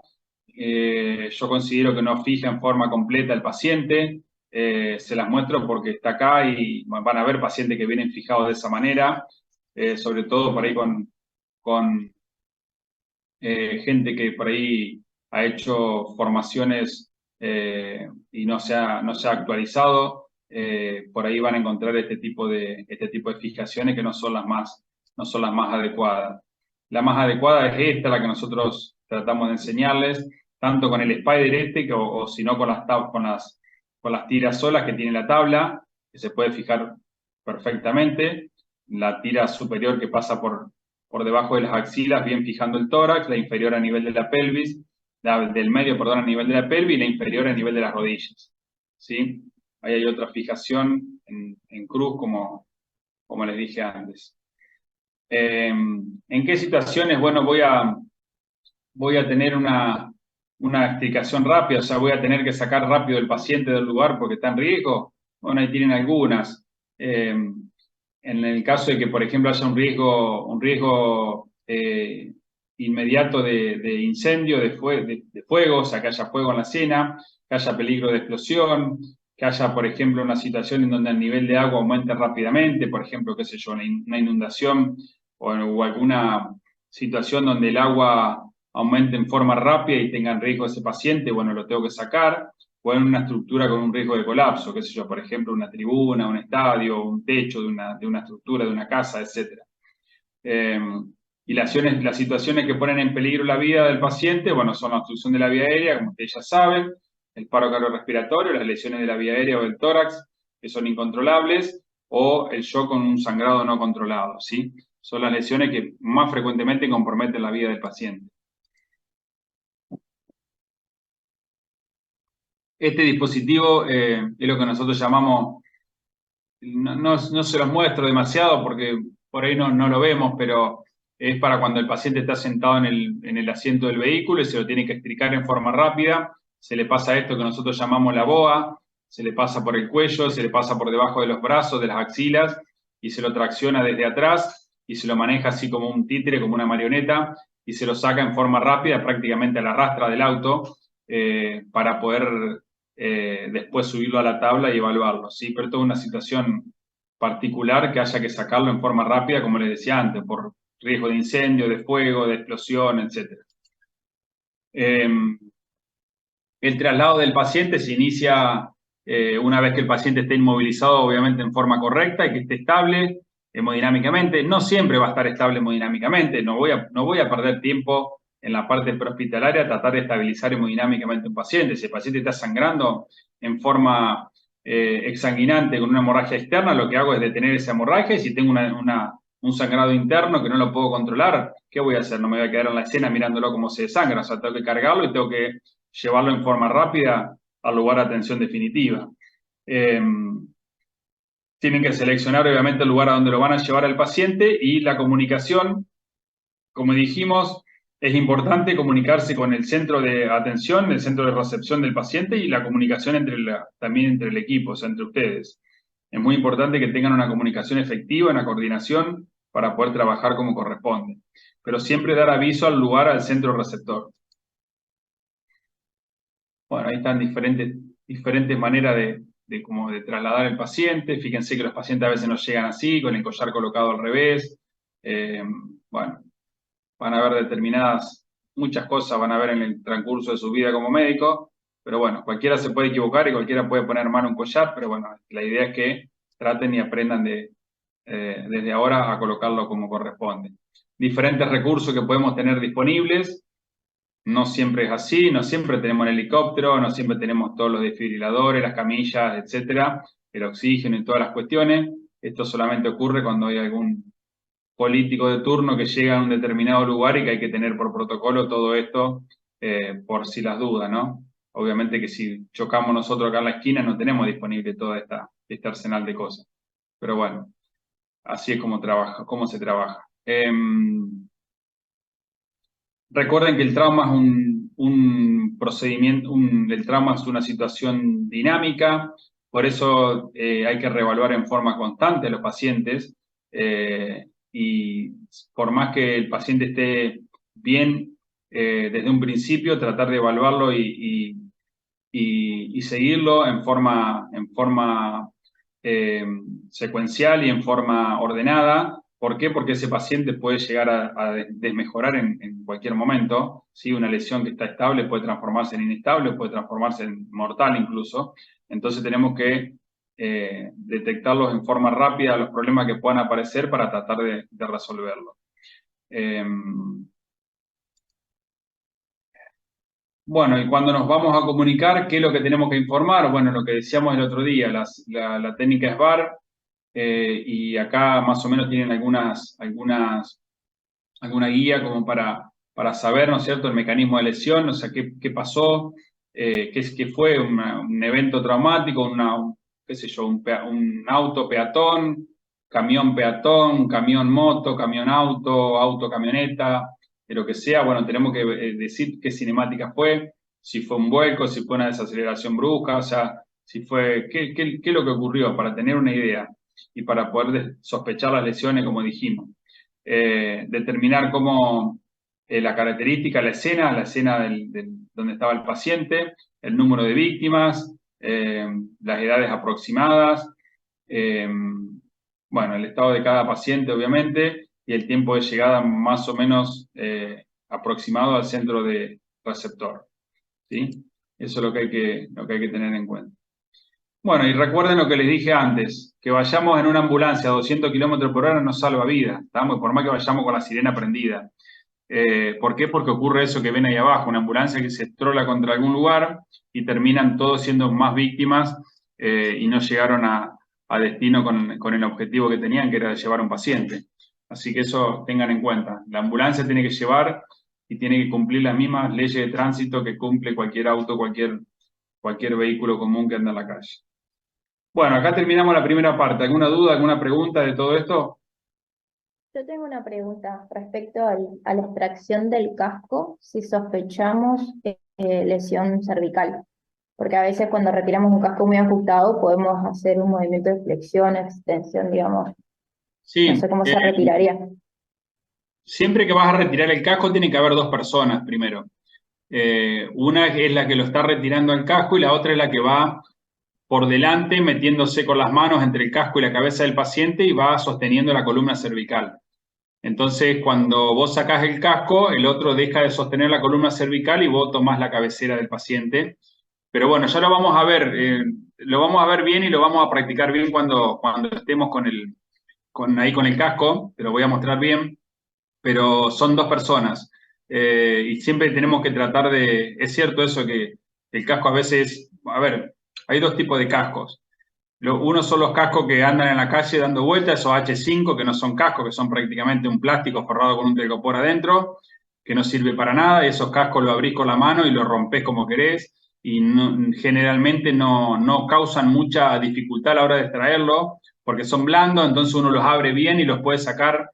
Yo considero que no fija en forma completa el paciente. Se las muestro porque está acá y van a ver pacientes que vienen fijados de esa manera, sobre todo por ahí con gente que por ahí ha hecho formaciones y no se ha actualizado. Por ahí van a encontrar este tipo de fijaciones que no son las más adecuadas. La más adecuada es esta, la que nosotros tratamos de enseñarles, tanto con el spider o si no con las tiras solas que tiene la tabla, que se puede fijar perfectamente. La tira superior que pasa por debajo de las axilas, bien fijando el tórax, la inferior a nivel de la pelvis, del medio, perdón, a nivel de la pelvis y la inferior a nivel de las rodillas. ¿Sí? Ahí hay otra fijación en cruz, como les dije antes. ¿En qué situaciones? Bueno, voy a tener una explicación rápida, o sea, voy a tener que sacar rápido el paciente del lugar porque está en riesgo. Bueno, ahí tienen algunas. En el caso de que, por ejemplo, haya un riesgo inmediato de incendio, de fuego, o sea, que haya fuego en la escena, que haya peligro de explosión, que haya, por ejemplo, una situación en donde el nivel de agua aumente rápidamente, por ejemplo, qué sé yo, una inundación o alguna situación donde el agua aumente en forma rápida y tenga en riesgo ese paciente, bueno, lo tengo que sacar, o en una estructura con un riesgo de colapso, qué sé yo, por ejemplo, una tribuna, un estadio, un techo de una estructura, de una casa, etc. Y las situaciones que ponen en peligro la vida del paciente, bueno, son la obstrucción de la vía aérea, como ustedes ya saben, el paro cardiorrespiratorio, las lesiones de la vía aérea o del tórax, que son incontrolables, o el shock con un sangrado no controlado, ¿sí? Son las lesiones que más frecuentemente comprometen la vida del paciente. Este dispositivo es lo que nosotros llamamos, no se los muestro demasiado porque por ahí no lo vemos, pero es para cuando el paciente está sentado en el asiento del vehículo y se lo tiene que explicar en forma rápida. Se le pasa esto que nosotros llamamos la boa, se le pasa por el cuello, se le pasa por debajo de los brazos, de las axilas, y se lo tracciona desde atrás y se lo maneja así como un títere, como una marioneta, y se lo saca en forma rápida, prácticamente a la rastra del auto, para poder después subirlo a la tabla y evaluarlo, ¿sí? Pero esto es una situación particular que haya que sacarlo en forma rápida, como les decía antes, por riesgo de incendio, de fuego, de explosión, etc. El traslado del paciente se inicia una vez que el paciente esté inmovilizado, obviamente en forma correcta y que esté estable hemodinámicamente. No siempre va a estar estable hemodinámicamente, no voy a perder tiempo en la parte prehospitalaria a tratar de estabilizar hemodinámicamente un paciente. Si el paciente está sangrando en forma exsanguinante con una hemorragia externa, lo que hago es detener esa hemorragia y si tengo un sangrado interno que no lo puedo controlar, ¿qué voy a hacer? No me voy a quedar en la escena mirándolo cómo se desangra, o sea, tengo que cargarlo y tengo que llevarlo en forma rápida al lugar de atención definitiva. Tienen que seleccionar obviamente el lugar a donde lo van a llevar al paciente y la comunicación, como dijimos, es importante comunicarse con el centro de atención, el centro de recepción del paciente y la comunicación también entre el equipo, o sea, entre ustedes. Es muy importante que tengan una comunicación efectiva, una coordinación para poder trabajar como corresponde. Pero siempre dar aviso al lugar, al centro receptor. Bueno, ahí están diferentes maneras como de trasladar el paciente. Fíjense que los pacientes a veces no llegan así, con el collar colocado al revés. Bueno, van a ver muchas cosas van a ver en el transcurso de su vida como médico, pero bueno, cualquiera se puede equivocar y cualquiera puede poner mano a un collar, pero bueno, la idea es que traten y aprendan desde ahora a colocarlo como corresponde. Diferentes recursos que podemos tener disponibles. No siempre es así, no siempre tenemos el helicóptero, no siempre tenemos todos los desfibriladores, las camillas, etcétera, el oxígeno y todas las cuestiones. Esto solamente ocurre cuando hay algún político de turno que llega a un determinado lugar y que hay que tener por protocolo todo esto por si las dudas, ¿no? Obviamente que si chocamos nosotros acá en la esquina no tenemos disponible todo este arsenal de cosas. Pero bueno, así es como cómo se trabaja. Recuerden que el trauma es un procedimiento, el trauma es una situación dinámica, por eso hay que reevaluar en forma constante a los pacientes y por más que el paciente esté bien desde un principio, tratar de evaluarlo y seguirlo en forma secuencial y en forma ordenada. ¿Por qué? Porque ese paciente puede llegar a desmejorar en cualquier momento. ¿Sí? Una lesión que está estable puede transformarse en inestable, puede transformarse en mortal incluso. Entonces tenemos que detectarlos en forma rápida, los problemas que puedan aparecer para tratar de resolverlos. Bueno, y cuando nos vamos a comunicar, ¿qué es lo que tenemos que informar? Bueno, lo que decíamos el otro día, la técnica es VAR, y acá más o menos tienen alguna guía como para saber, ¿no es cierto?, el mecanismo de lesión, o sea, qué pasó, qué fue un evento traumático, qué sé yo, un auto peatón, camión moto, camión auto, auto camioneta, de lo que sea. Bueno, tenemos que decir qué cinemática fue, si fue un vuelco, si fue una desaceleración brusca, o sea, qué es lo que ocurrió, para tener una idea y para poder sospechar las lesiones, como dijimos. Determinar cómo la característica, la escena donde estaba el paciente, el número de víctimas, las edades aproximadas, bueno, el estado de cada paciente, obviamente, y el tiempo de llegada más o menos aproximado al centro de receptor. ¿Sí? Eso es lo que hay que tener en cuenta. Bueno, y recuerden lo que les dije antes, que vayamos en una ambulancia a 200 kilómetros por hora no salva vidas, ¿estamos? Por más que vayamos con la sirena prendida. ¿Por qué? Porque ocurre eso que ven ahí abajo, una ambulancia que se trola contra algún lugar y terminan todos siendo más víctimas y no llegaron a destino con el objetivo que tenían, que era llevar a un paciente. Así que eso tengan en cuenta. La ambulancia tiene que llevar y tiene que cumplir las mismas leyes de tránsito que cumple cualquier auto, cualquier vehículo común que anda en la calle. Bueno, acá terminamos la primera parte. ¿Alguna duda, alguna pregunta de todo esto? Yo tengo una pregunta respecto a la extracción del casco, si sospechamos lesión cervical, porque a veces cuando retiramos un casco muy ajustado podemos hacer un movimiento de flexión, extensión, digamos, no sé Sí, cómo se retiraría. siempre que vas a retirar el casco tiene que haber dos personas primero. Una es la que lo está retirando el casco y la otra es la que va por delante metiéndose con las manos entre el casco y la cabeza del paciente y va sosteniendo la columna cervical. Entonces, cuando vos sacás el casco, el otro deja de sostener la columna cervical y vos tomás la cabecera del paciente. Pero bueno, ya lo vamos a ver, lo vamos a ver bien y lo vamos a practicar bien cuando estemos ahí con el casco, te lo voy a mostrar bien, pero son dos personas. Y siempre tenemos que tratar es cierto eso que el casco a veces, a ver, hay dos tipos de cascos. Uno son los cascos que andan en la calle dando vueltas, esos H5, que no son cascos, que son prácticamente un plástico forrado con un telgopor adentro, que no sirve para nada. Esos cascos lo abrís con la mano y los rompés como querés y generalmente no causan mucha dificultad a la hora de extraerlo porque son blandos, entonces uno los abre bien y los puede sacar,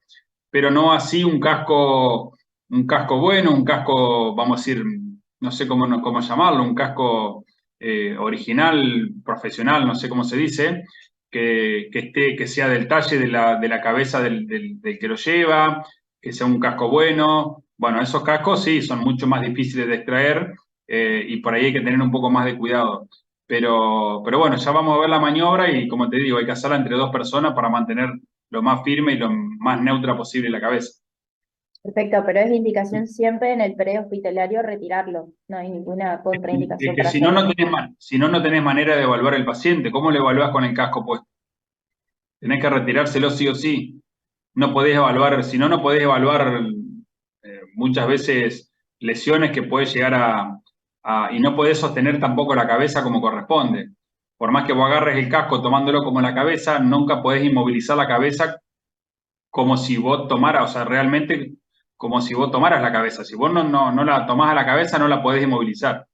pero no así un casco bueno, un casco, vamos a decir, no sé cómo llamarlo, un casco original, profesional, no sé cómo se dice, que sea del talle de la cabeza del que lo lleva, que sea un casco bueno. Bueno, esos cascos sí son mucho más difíciles de extraer y por ahí hay que tener un poco más de cuidado. Pero bueno, ya vamos a ver la maniobra y como te digo, hay que hacerla entre dos personas para mantener lo más firme y lo más neutra posible la cabeza. Perfecto, pero es indicación siempre en el prehospitalario retirarlo, no hay ninguna Es contraindicación que para si no, hacerlo. si no, no tenés manera de evaluar el paciente. ¿Cómo lo evaluás con el casco puesto? Tenés que retirárselo sí o sí. No podés evaluar, si no, no podés evaluar muchas veces lesiones que puedes llegar y no podés sostener tampoco la cabeza como corresponde. Por más que vos agarres el casco tomándolo como la cabeza, nunca podés inmovilizar la cabeza como si vos tomaras, o sea, realmente como si vos tomaras la cabeza. Si vos no la tomás a la cabeza, no la podés inmovilizar.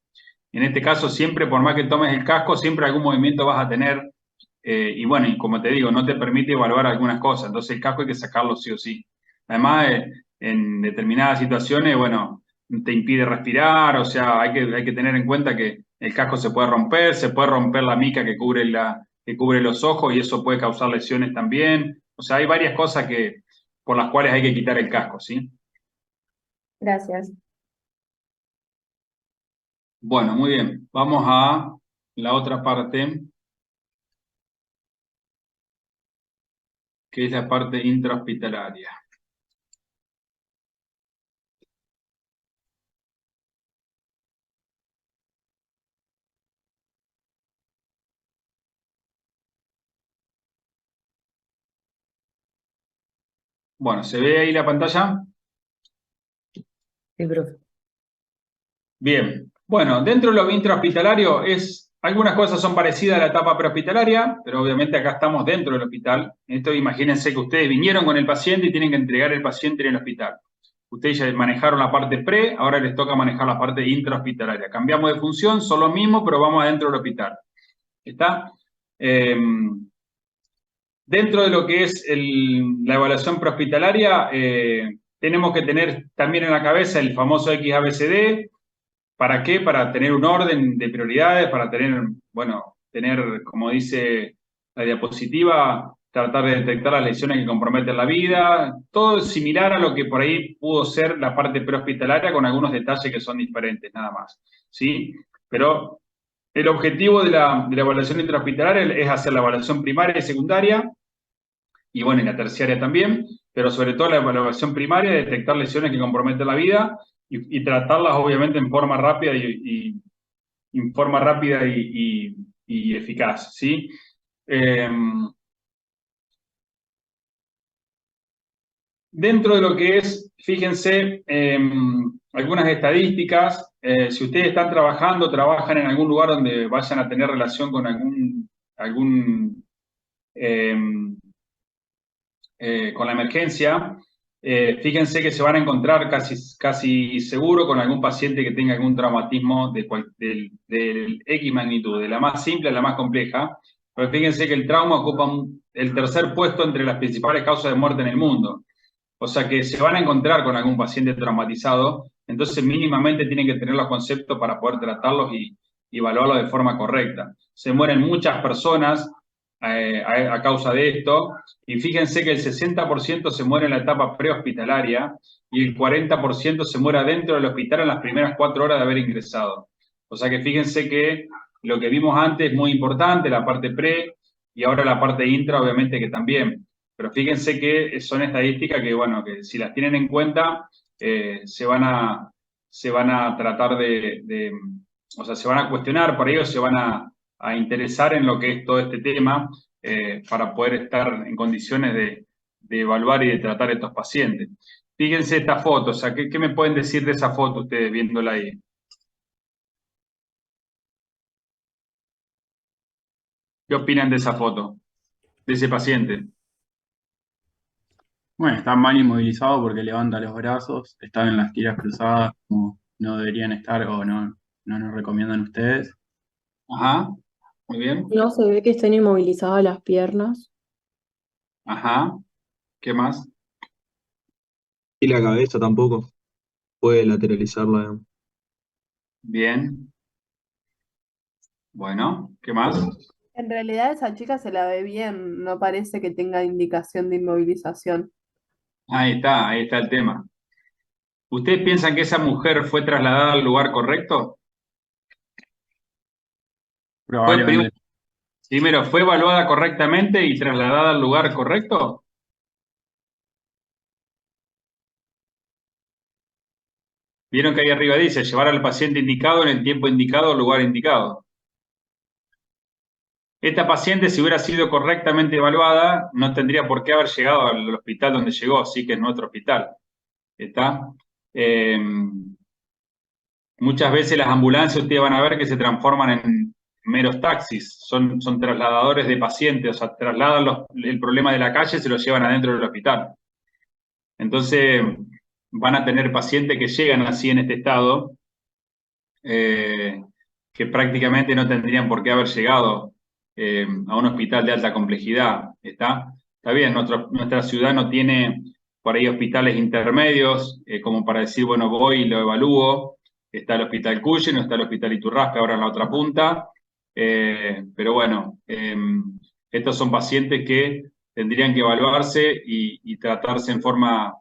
En este caso, siempre, por más que tomes el casco, siempre algún movimiento vas a tener. Y bueno, y como te digo, no te permite evaluar algunas cosas. Entonces, el casco hay que sacarlo sí o sí. Además, en determinadas situaciones, bueno, te impide respirar. O sea, hay que tener en cuenta que el casco se puede romper la mica que cubre los ojos y eso puede causar lesiones también. O sea, hay varias cosas por las cuales hay que quitar el casco, ¿sí? Gracias. Bueno, muy bien. Vamos a la otra parte, que es la parte intrahospitalaria. Bueno, ¿se ve ahí la pantalla? Sí, profe. Bien. Bueno, dentro de lo intrahospitalario algunas cosas son parecidas a la etapa prehospitalaria, pero obviamente acá estamos dentro del hospital. Esto imagínense que ustedes vinieron con el paciente y tienen que entregar el paciente en el hospital. Ustedes ya manejaron la parte pre, ahora les toca manejar la parte intrahospitalaria. Cambiamos de función, son los mismos, pero vamos adentro del hospital. ¿Está? Dentro de lo que es la evaluación prehospitalaria, tenemos que tener también en la cabeza el famoso XABCD. ¿Para qué? Para tener un orden de prioridades, para tener, como dice la diapositiva, tratar de detectar las lesiones que comprometen la vida. Todo es similar a lo que por ahí pudo ser la parte prehospitalaria con algunos detalles que son diferentes, nada más. ¿Sí? Pero el objetivo de la evaluación intrahospitalaria es hacer la evaluación primaria y secundaria, y bueno, y la terciaria también, pero sobre todo la evaluación primaria, detectar lesiones que comprometen la vida y tratarlas obviamente en forma rápida y y eficaz, ¿sí? Dentro de lo que es, fíjense, algunas estadísticas, si ustedes están trabajando, trabajan en algún lugar donde vayan a tener relación con algún con la emergencia, fíjense que se van a encontrar casi seguro con algún paciente que tenga algún traumatismo del X magnitud, de la más simple a la más compleja. Pero fíjense que el trauma ocupa el tercer puesto entre las principales causas de muerte en el mundo. O sea que se van a encontrar con algún paciente traumatizado, entonces mínimamente tienen que tener los conceptos para poder tratarlos y evaluarlos de forma correcta. Se mueren muchas personas a causa de esto, y fíjense que el 60% se muere en la etapa prehospitalaria y el 40% se muere dentro del hospital en las primeras 4 horas de haber ingresado. O sea que fíjense que lo que vimos antes es muy importante, la parte pre, y ahora la parte intra, obviamente que también. Pero fíjense que son estadísticas que, bueno, que si las tienen en cuenta, se van a tratar o sea, se van a cuestionar por ello, se van a interesar en lo que es todo este tema, para poder estar en condiciones de evaluar y de tratar a estos pacientes. Fíjense esta foto, o sea, ¿qué me pueden decir de esa foto ustedes viéndola ahí? ¿Qué opinan de esa foto, de ese paciente? Bueno, está mal inmovilizado porque levanta los brazos, están en las tiras cruzadas como no deberían estar o no nos recomiendan ustedes. Ajá, muy bien. No se ve que estén inmovilizadas las piernas. Ajá, ¿qué más? Y la cabeza tampoco puede lateralizarla, digamos. Bien. Bueno, ¿qué más? En realidad esa chica se la ve bien, no parece que tenga indicación de inmovilización. Ahí está el tema. ¿Ustedes piensan que esa mujer fue trasladada al lugar correcto? Probablemente. Primero, ¿fue evaluada correctamente y trasladada al lugar correcto? Vieron que ahí arriba dice, llevar al paciente indicado en el tiempo indicado al lugar indicado. Esta paciente, si hubiera sido correctamente evaluada, no tendría por qué haber llegado al hospital donde llegó, sí que es nuestro hospital. ¿Está? Muchas veces las ambulancias, ustedes van a ver que se transforman en meros taxis, son trasladadores de pacientes, o sea, trasladan el problema de la calle y se lo llevan adentro del hospital. Entonces, van a tener pacientes que llegan así en este estado, que prácticamente no tendrían por qué haber llegado a un hospital de alta complejidad. Está bien, nuestra ciudad no tiene por ahí hospitales intermedios, como para decir, bueno, voy y lo evalúo. Está el Hospital Cuyen, no está el Hospital Iturraspe, ahora en la otra punta. Pero bueno, estos son pacientes que tendrían que evaluarse y tratarse en forma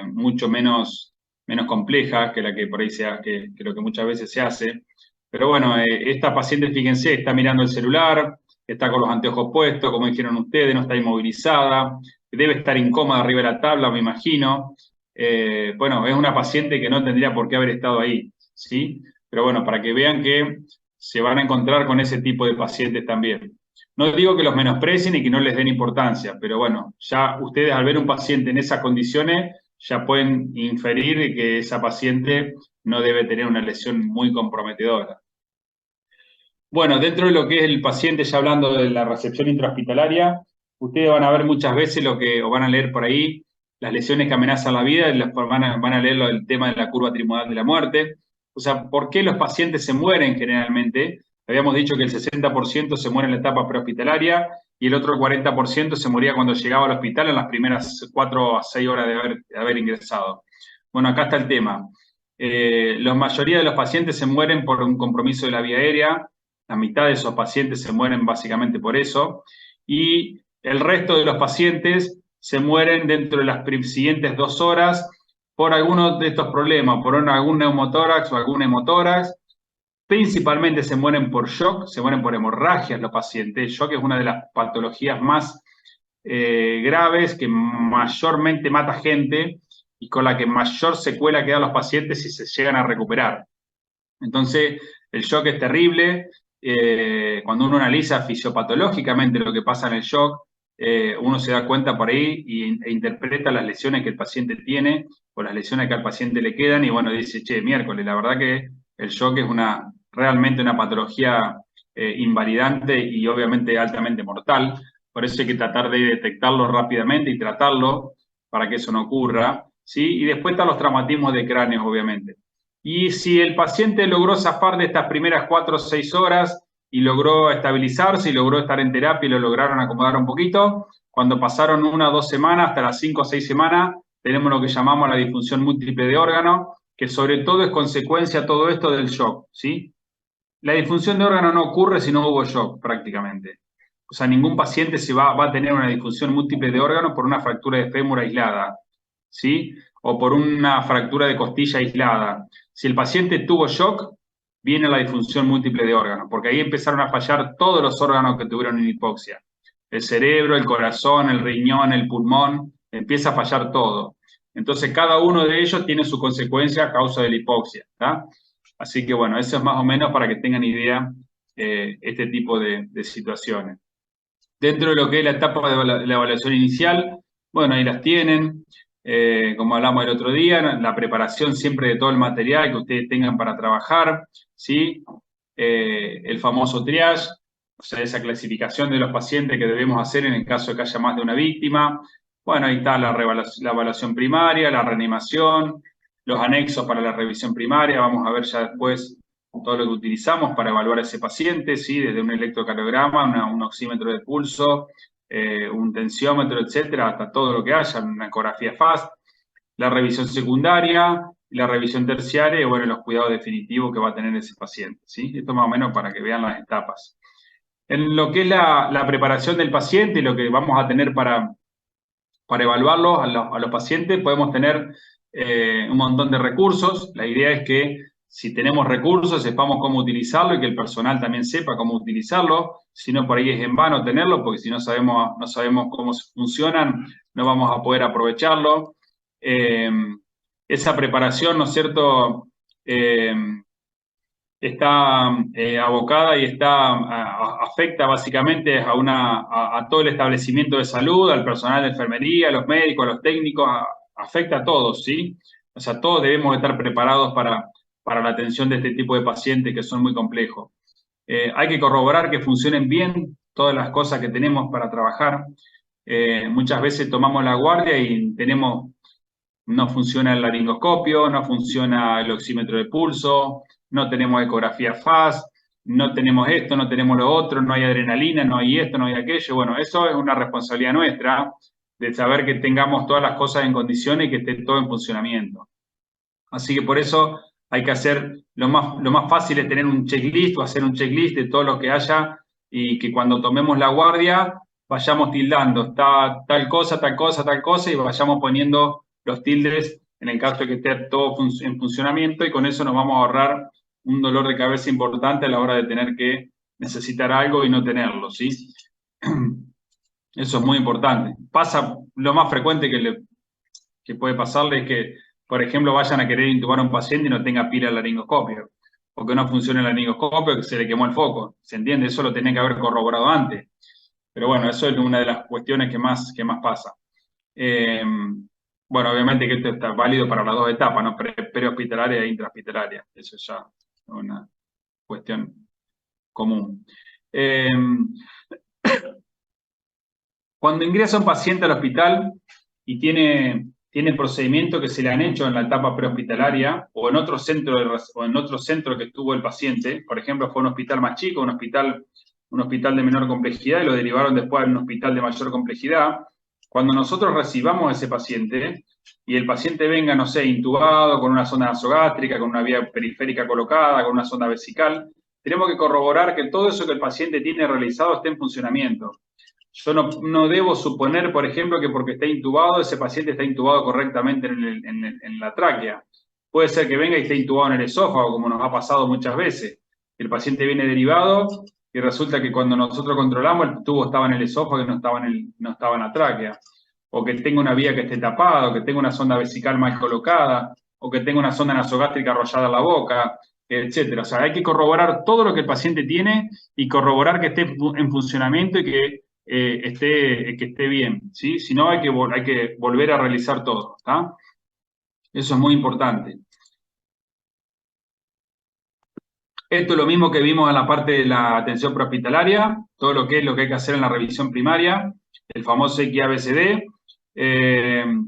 mucho menos compleja que la que por ahí que lo que muchas veces se hace. Pero bueno, esta paciente, fíjense, está mirando el celular, está con los anteojos puestos, como dijeron ustedes, no está inmovilizada, debe estar incómoda arriba de la tabla, me imagino. Bueno, es una paciente que no tendría por qué haber estado ahí, ¿sí? Pero bueno, para que vean que se van a encontrar con ese tipo de pacientes también. No digo que los menosprecien y que no les den importancia, pero bueno, ya ustedes al ver un paciente en esas condiciones, ya pueden inferir que esa paciente no debe tener una lesión muy comprometedora. Bueno, dentro de lo que es el paciente, ya hablando de la recepción intrahospitalaria, ustedes van a ver muchas veces o van a leer por ahí, las lesiones que amenazan la vida, y van a leer el tema de la curva trimodal de la muerte. O sea, ¿por qué los pacientes se mueren generalmente? Habíamos dicho que el 60% se muere en la etapa prehospitalaria y el otro 40% se moría cuando llegaba al hospital en las primeras 4 a 6 horas de haber ingresado. Bueno, acá está el tema. La mayoría de los pacientes se mueren por un compromiso de la vía aérea, la mitad de esos pacientes se mueren básicamente por eso, y el resto de los pacientes se mueren dentro de las siguientes 2 horas por alguno de estos problemas, por algún neumotórax o algún hemotórax. Principalmente se mueren por shock, se mueren por hemorragias los pacientes. Shock es una de las patologías más graves, que mayormente mata gente y con la que mayor secuela quedan los pacientes si se llegan a recuperar. Entonces, el shock es terrible, cuando uno analiza fisiopatológicamente lo que pasa en el shock, uno se da cuenta por ahí e interpreta las lesiones que el paciente tiene o las lesiones que al paciente le quedan y bueno, dice, che, miércoles, la verdad que el shock es realmente una patología invalidante y obviamente altamente mortal. Por eso hay que tratar de detectarlo rápidamente y tratarlo para que eso no ocurra, ¿sí? Y después están los traumatismos de cráneo, obviamente. Y si el paciente logró zafar de estas primeras 4 o 6 horas y logró estabilizarse y logró estar en terapia y lo lograron acomodar un poquito, cuando pasaron 1 o 2 semanas, hasta las 5 o 6 semanas, tenemos lo que llamamos la disfunción múltiple de órganos, que sobre todo es consecuencia todo esto del shock, ¿sí? La disfunción de órgano no ocurre si no hubo shock, prácticamente. O sea, ningún paciente va a tener una disfunción múltiple de órgano por una fractura de fémur aislada, ¿sí? O por una fractura de costilla aislada. Si el paciente tuvo shock, viene la disfunción múltiple de órganos, porque ahí empezaron a fallar todos los órganos que tuvieron una hipoxia. El cerebro, el corazón, el riñón, el pulmón, empieza a fallar todo. Entonces, cada uno de ellos tiene su consecuencia a causa de la hipoxia, ¿tá? Así que bueno, eso es más o menos para que tengan idea este tipo de situaciones. Dentro de lo que es la etapa de la evaluación inicial, bueno, ahí las tienen. Como hablamos el otro día, la preparación siempre de todo el material que ustedes tengan para trabajar, ¿sí? El famoso triage, o sea, esa clasificación de los pacientes que debemos hacer en el caso de que haya más de una víctima. Bueno, ahí está la evaluación primaria, la reanimación, los anexos para la revisión primaria. Vamos a ver ya después todo lo que utilizamos para evaluar a ese paciente, ¿sí? Desde un electrocardiograma, un oxímetro de pulso, un tensiómetro, etcétera, hasta todo lo que haya, una ecografía FAST, la revisión secundaria, la revisión terciaria y, bueno, los cuidados definitivos que va a tener ese paciente, ¿sí? Esto más o menos para que vean las etapas. En lo que es la preparación del paciente y lo que vamos a tener para evaluarlo a los pacientes, podemos tener un montón de recursos. La idea es que si tenemos recursos, sepamos cómo utilizarlo y que el personal también sepa cómo utilizarlo. Si no, por ahí es en vano tenerlo, porque si no sabemos cómo funcionan, no vamos a poder aprovecharlo. Esa preparación, ¿no es cierto?, está abocada y afecta básicamente a todo el establecimiento de salud, al personal de enfermería, a los médicos, a los técnicos, afecta a todos, ¿sí? O sea, todos debemos estar preparados para la atención de este tipo de pacientes que son muy complejos. Hay que corroborar que funcionen bien todas las cosas que tenemos para trabajar. Muchas veces tomamos la guardia y no funciona el laringoscopio, no funciona el oxímetro de pulso, no tenemos ecografía FAST, no tenemos esto, no tenemos lo otro, no hay adrenalina, no hay esto, no hay aquello. Bueno, eso es una responsabilidad nuestra de saber que tengamos todas las cosas en condiciones y que esté todo en funcionamiento. Así que por eso hay que hacer, lo más fácil es tener un checklist o hacer un checklist de todo lo que haya y que cuando tomemos la guardia vayamos tildando, está tal cosa, tal cosa, tal cosa y vayamos poniendo los tildes en el caso de que esté todo en funcionamiento y con eso nos vamos a ahorrar un dolor de cabeza importante a la hora de tener que necesitar algo y no tenerlo, ¿sí? Eso es muy importante. Lo más frecuente que puede pasarle es que, por ejemplo, vayan a querer intubar a un paciente y no tenga pila el laringoscopio, o que no funcione el laringoscopio, que se le quemó el foco. ¿Se entiende? Eso lo tenía que haber corroborado antes. Pero bueno, eso es una de las cuestiones que más pasa. Bueno, obviamente que esto está válido para las dos etapas, ¿no? Prehospitalaria e intrahospitalaria. Eso ya es una cuestión común. Cuando ingresa un paciente al hospital y tiene procedimientos que se le han hecho en la etapa prehospitalaria o en otro centro que estuvo el paciente, por ejemplo, fue un hospital más chico, un hospital de menor complejidad y lo derivaron después a un hospital de mayor complejidad. Cuando nosotros recibamos a ese paciente y el paciente venga, no sé, intubado, con una sonda nasogástrica, con una vía periférica colocada, con una sonda vesical, tenemos que corroborar que todo eso que el paciente tiene realizado esté en funcionamiento. Yo no debo suponer, por ejemplo, que porque está intubado, ese paciente está intubado correctamente en la tráquea. Puede ser que venga y esté intubado en el esófago, como nos ha pasado muchas veces. El paciente viene derivado y resulta que cuando nosotros controlamos el tubo estaba en el esófago y no estaba en la tráquea. O que tenga una vía que esté tapada, o que tenga una sonda vesical mal colocada, o que tenga una sonda nasogástrica arrollada en la boca. etcétera. O sea, hay que corroborar todo lo que el paciente tiene y corroborar que esté en funcionamiento y que esté bien, ¿sí? Si no, hay que volver a realizar todo, ¿está? Eso es muy importante. Esto es lo mismo que vimos en la parte de la atención prehospitalaria, todo lo que hay que hacer en la revisión primaria, el famoso XABCD.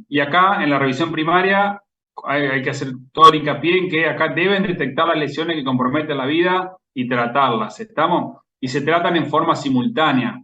Y acá en la revisión primaria hay que hacer todo el hincapié en que acá deben detectar las lesiones que comprometen la vida y tratarlas, ¿estamos? Y se tratan en forma simultánea.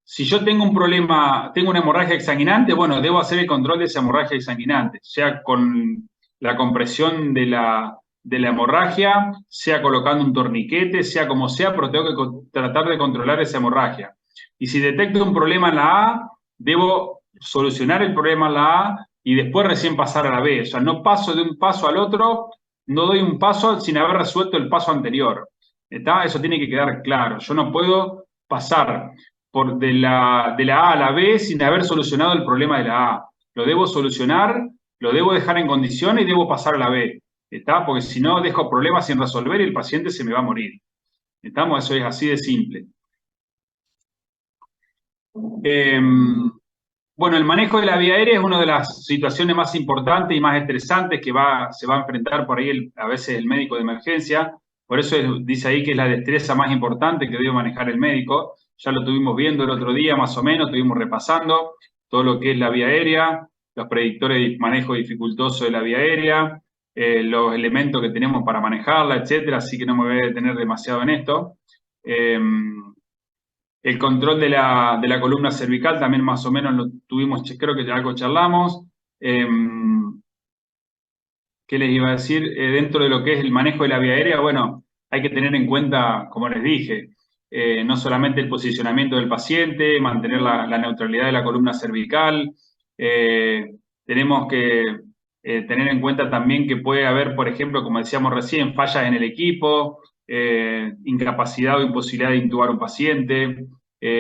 Si yo tengo un problema, tengo una hemorragia exsanguinante, bueno, debo hacer el control de esa hemorragia exsanguinante, sea con la compresión de la hemorragia, sea colocando un torniquete, sea como sea, pero tengo que tratar de controlar esa hemorragia. Y si detecto un problema en la A, debo solucionar el problema en la A y después recién pasar a la B. O sea, no paso de un paso al otro, no doy un paso sin haber resuelto el paso anterior. ¿Está? Eso tiene que quedar claro. Yo no puedo pasar de la A a la B sin haber solucionado el problema de la A. Lo debo solucionar, lo debo dejar en condiciones y debo pasar a la B. ¿Está? Porque si no, dejo problemas sin resolver y el paciente se me va a morir. ¿Estamos? Eso es así de simple. Bueno, el manejo de la vía aérea es una de las situaciones más importantes y más estresantes que se va a enfrentar por ahí a veces el médico de emergencia. Por eso dice ahí que es la destreza más importante que debe manejar el médico. Ya lo estuvimos viendo el otro día, más o menos, estuvimos repasando todo lo que es la vía aérea, los predictores de manejo dificultoso de la vía aérea, los elementos que tenemos para manejarla, etcétera. Así que no me voy a detener demasiado en esto. El control de la columna cervical también más o menos lo tuvimos, creo que ya algo charlamos. ¿Qué les iba a decir? Dentro de lo que es el manejo de la vía aérea, bueno, hay que tener en cuenta, como les dije, no solamente el posicionamiento del paciente, mantener la neutralidad de la columna cervical. Tenemos que tener en cuenta también que puede haber, por ejemplo, como decíamos recién, fallas en el equipo, incapacidad o imposibilidad de intubar un paciente,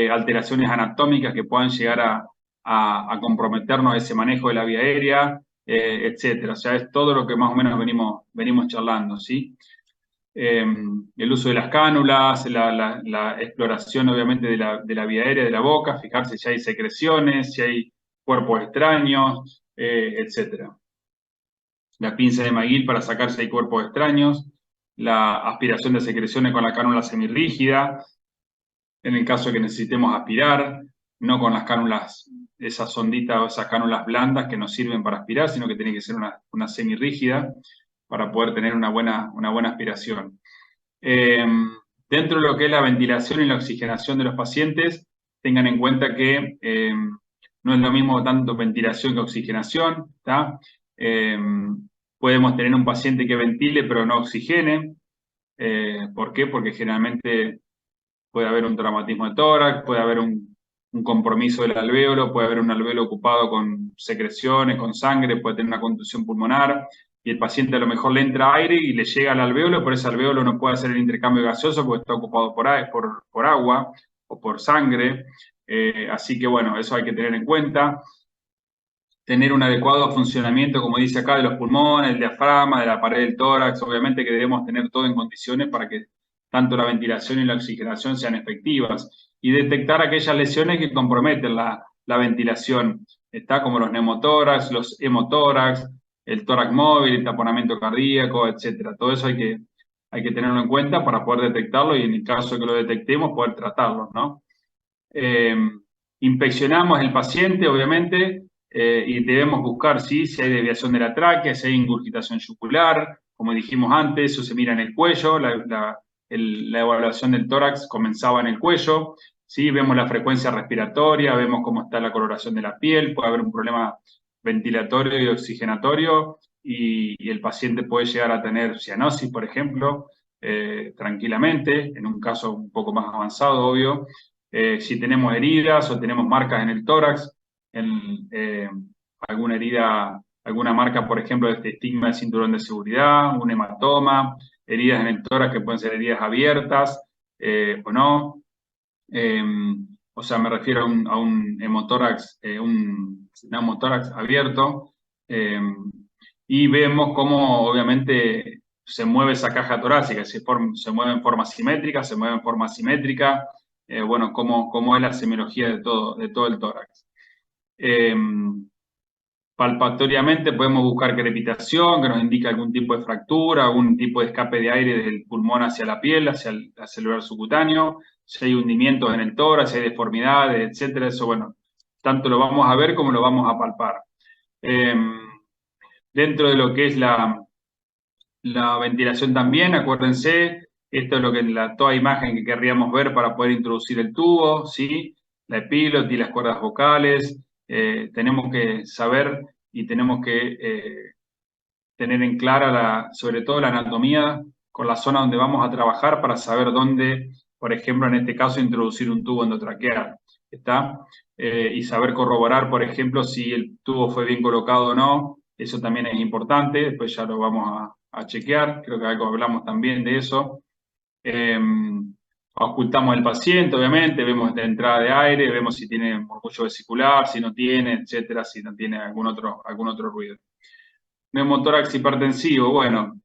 alteraciones anatómicas que puedan llegar a comprometernos ese manejo de la vía aérea, etcétera. O sea, es todo lo que más o menos venimos charlando, ¿sí? El uso de las cánulas, la exploración obviamente de la vía aérea de la boca, fijarse si hay secreciones, si hay cuerpos extraños, etcétera. La pinza de McGill para sacar si hay cuerpos extraños, la aspiración de secreciones con la cánula semirrígida, en el caso de que necesitemos aspirar, no con las cánulas, esas sonditas o esas cánulas blandas que nos sirven para aspirar, sino que tiene que ser una semirrígida para poder tener una buena aspiración. Dentro de lo que es la ventilación y la oxigenación de los pacientes, tengan en cuenta que no es lo mismo tanto ventilación que oxigenación, ¿tá? Podemos tener un paciente que ventile pero no oxigene. ¿Por qué? Porque generalmente puede haber un traumatismo de tórax, puede haber un compromiso del alvéolo, puede haber un alvéolo ocupado con secreciones, con sangre, puede tener una contusión pulmonar, y el paciente a lo mejor le entra aire y le llega al alvéolo, pero ese alvéolo no puede hacer el intercambio gaseoso porque está ocupado por agua o por sangre. Así que bueno, eso hay que tener en cuenta. Tener un adecuado funcionamiento, como dice acá, de los pulmones, el diafragma, de la pared del tórax. Obviamente que debemos tener todo en condiciones para que tanto la ventilación y la oxigenación sean efectivas. Y detectar aquellas lesiones que comprometen la ventilación. Está como los neumotórax, los hemotórax, el tórax móvil, el taponamiento cardíaco, etcétera. Todo eso hay que tenerlo en cuenta para poder detectarlo y en el caso de que lo detectemos, poder tratarlo, ¿no? Inspeccionamos el paciente, obviamente, y debemos buscar si hay desviación de la tráquea, si hay ingurgitación yugular, como dijimos antes, eso se mira en el cuello, la evaluación del tórax comenzaba en el cuello, ¿sí? Vemos la frecuencia respiratoria, vemos cómo está la coloración de la piel, puede haber un problema ventilatorio y oxigenatorio, y el paciente puede llegar a tener cianosis, por ejemplo, tranquilamente, en un caso un poco más avanzado, obvio. Si tenemos heridas o tenemos marcas en el tórax, alguna herida, alguna marca, por ejemplo, de este estigma de cinturón de seguridad, un hematoma, heridas en el tórax que pueden ser heridas abiertas o no. O sea, me refiero a un hemotórax, un neumotórax abierto. y vemos cómo obviamente se mueve esa caja torácica, se mueve en forma simétrica, se mueve en forma asimétrica, bueno, cómo es la semiología de todo el tórax. Palpatoriamente podemos buscar crepitación, que nos indica algún tipo de fractura, algún tipo de escape de aire desde el pulmón hacia la piel, hacia el lugar subcutáneo, si hay hundimientos en el tórax, si hay deformidades, etcétera. Eso, bueno, tanto lo vamos a ver como lo vamos a palpar. Dentro de lo que es la ventilación también, acuérdense, esto es lo que toda imagen que querríamos ver para poder introducir el tubo, ¿sí? La epíglotis, las cuerdas vocales, tenemos que saber y tenemos que tener en clara, sobre todo la anatomía con la zona donde vamos a trabajar para saber dónde, por ejemplo, en este caso, introducir un tubo endotraqueal, ¿está? Y saber corroborar, por ejemplo, si el tubo fue bien colocado o no, eso también es importante, después ya lo vamos a chequear, creo que algo hablamos también de eso. Ocultamos el paciente, obviamente, vemos la entrada de aire, vemos si tiene murmullo vesicular, si no tiene, etcétera, si no tiene algún otro ruido. Neumotórax hipertensivo, bueno.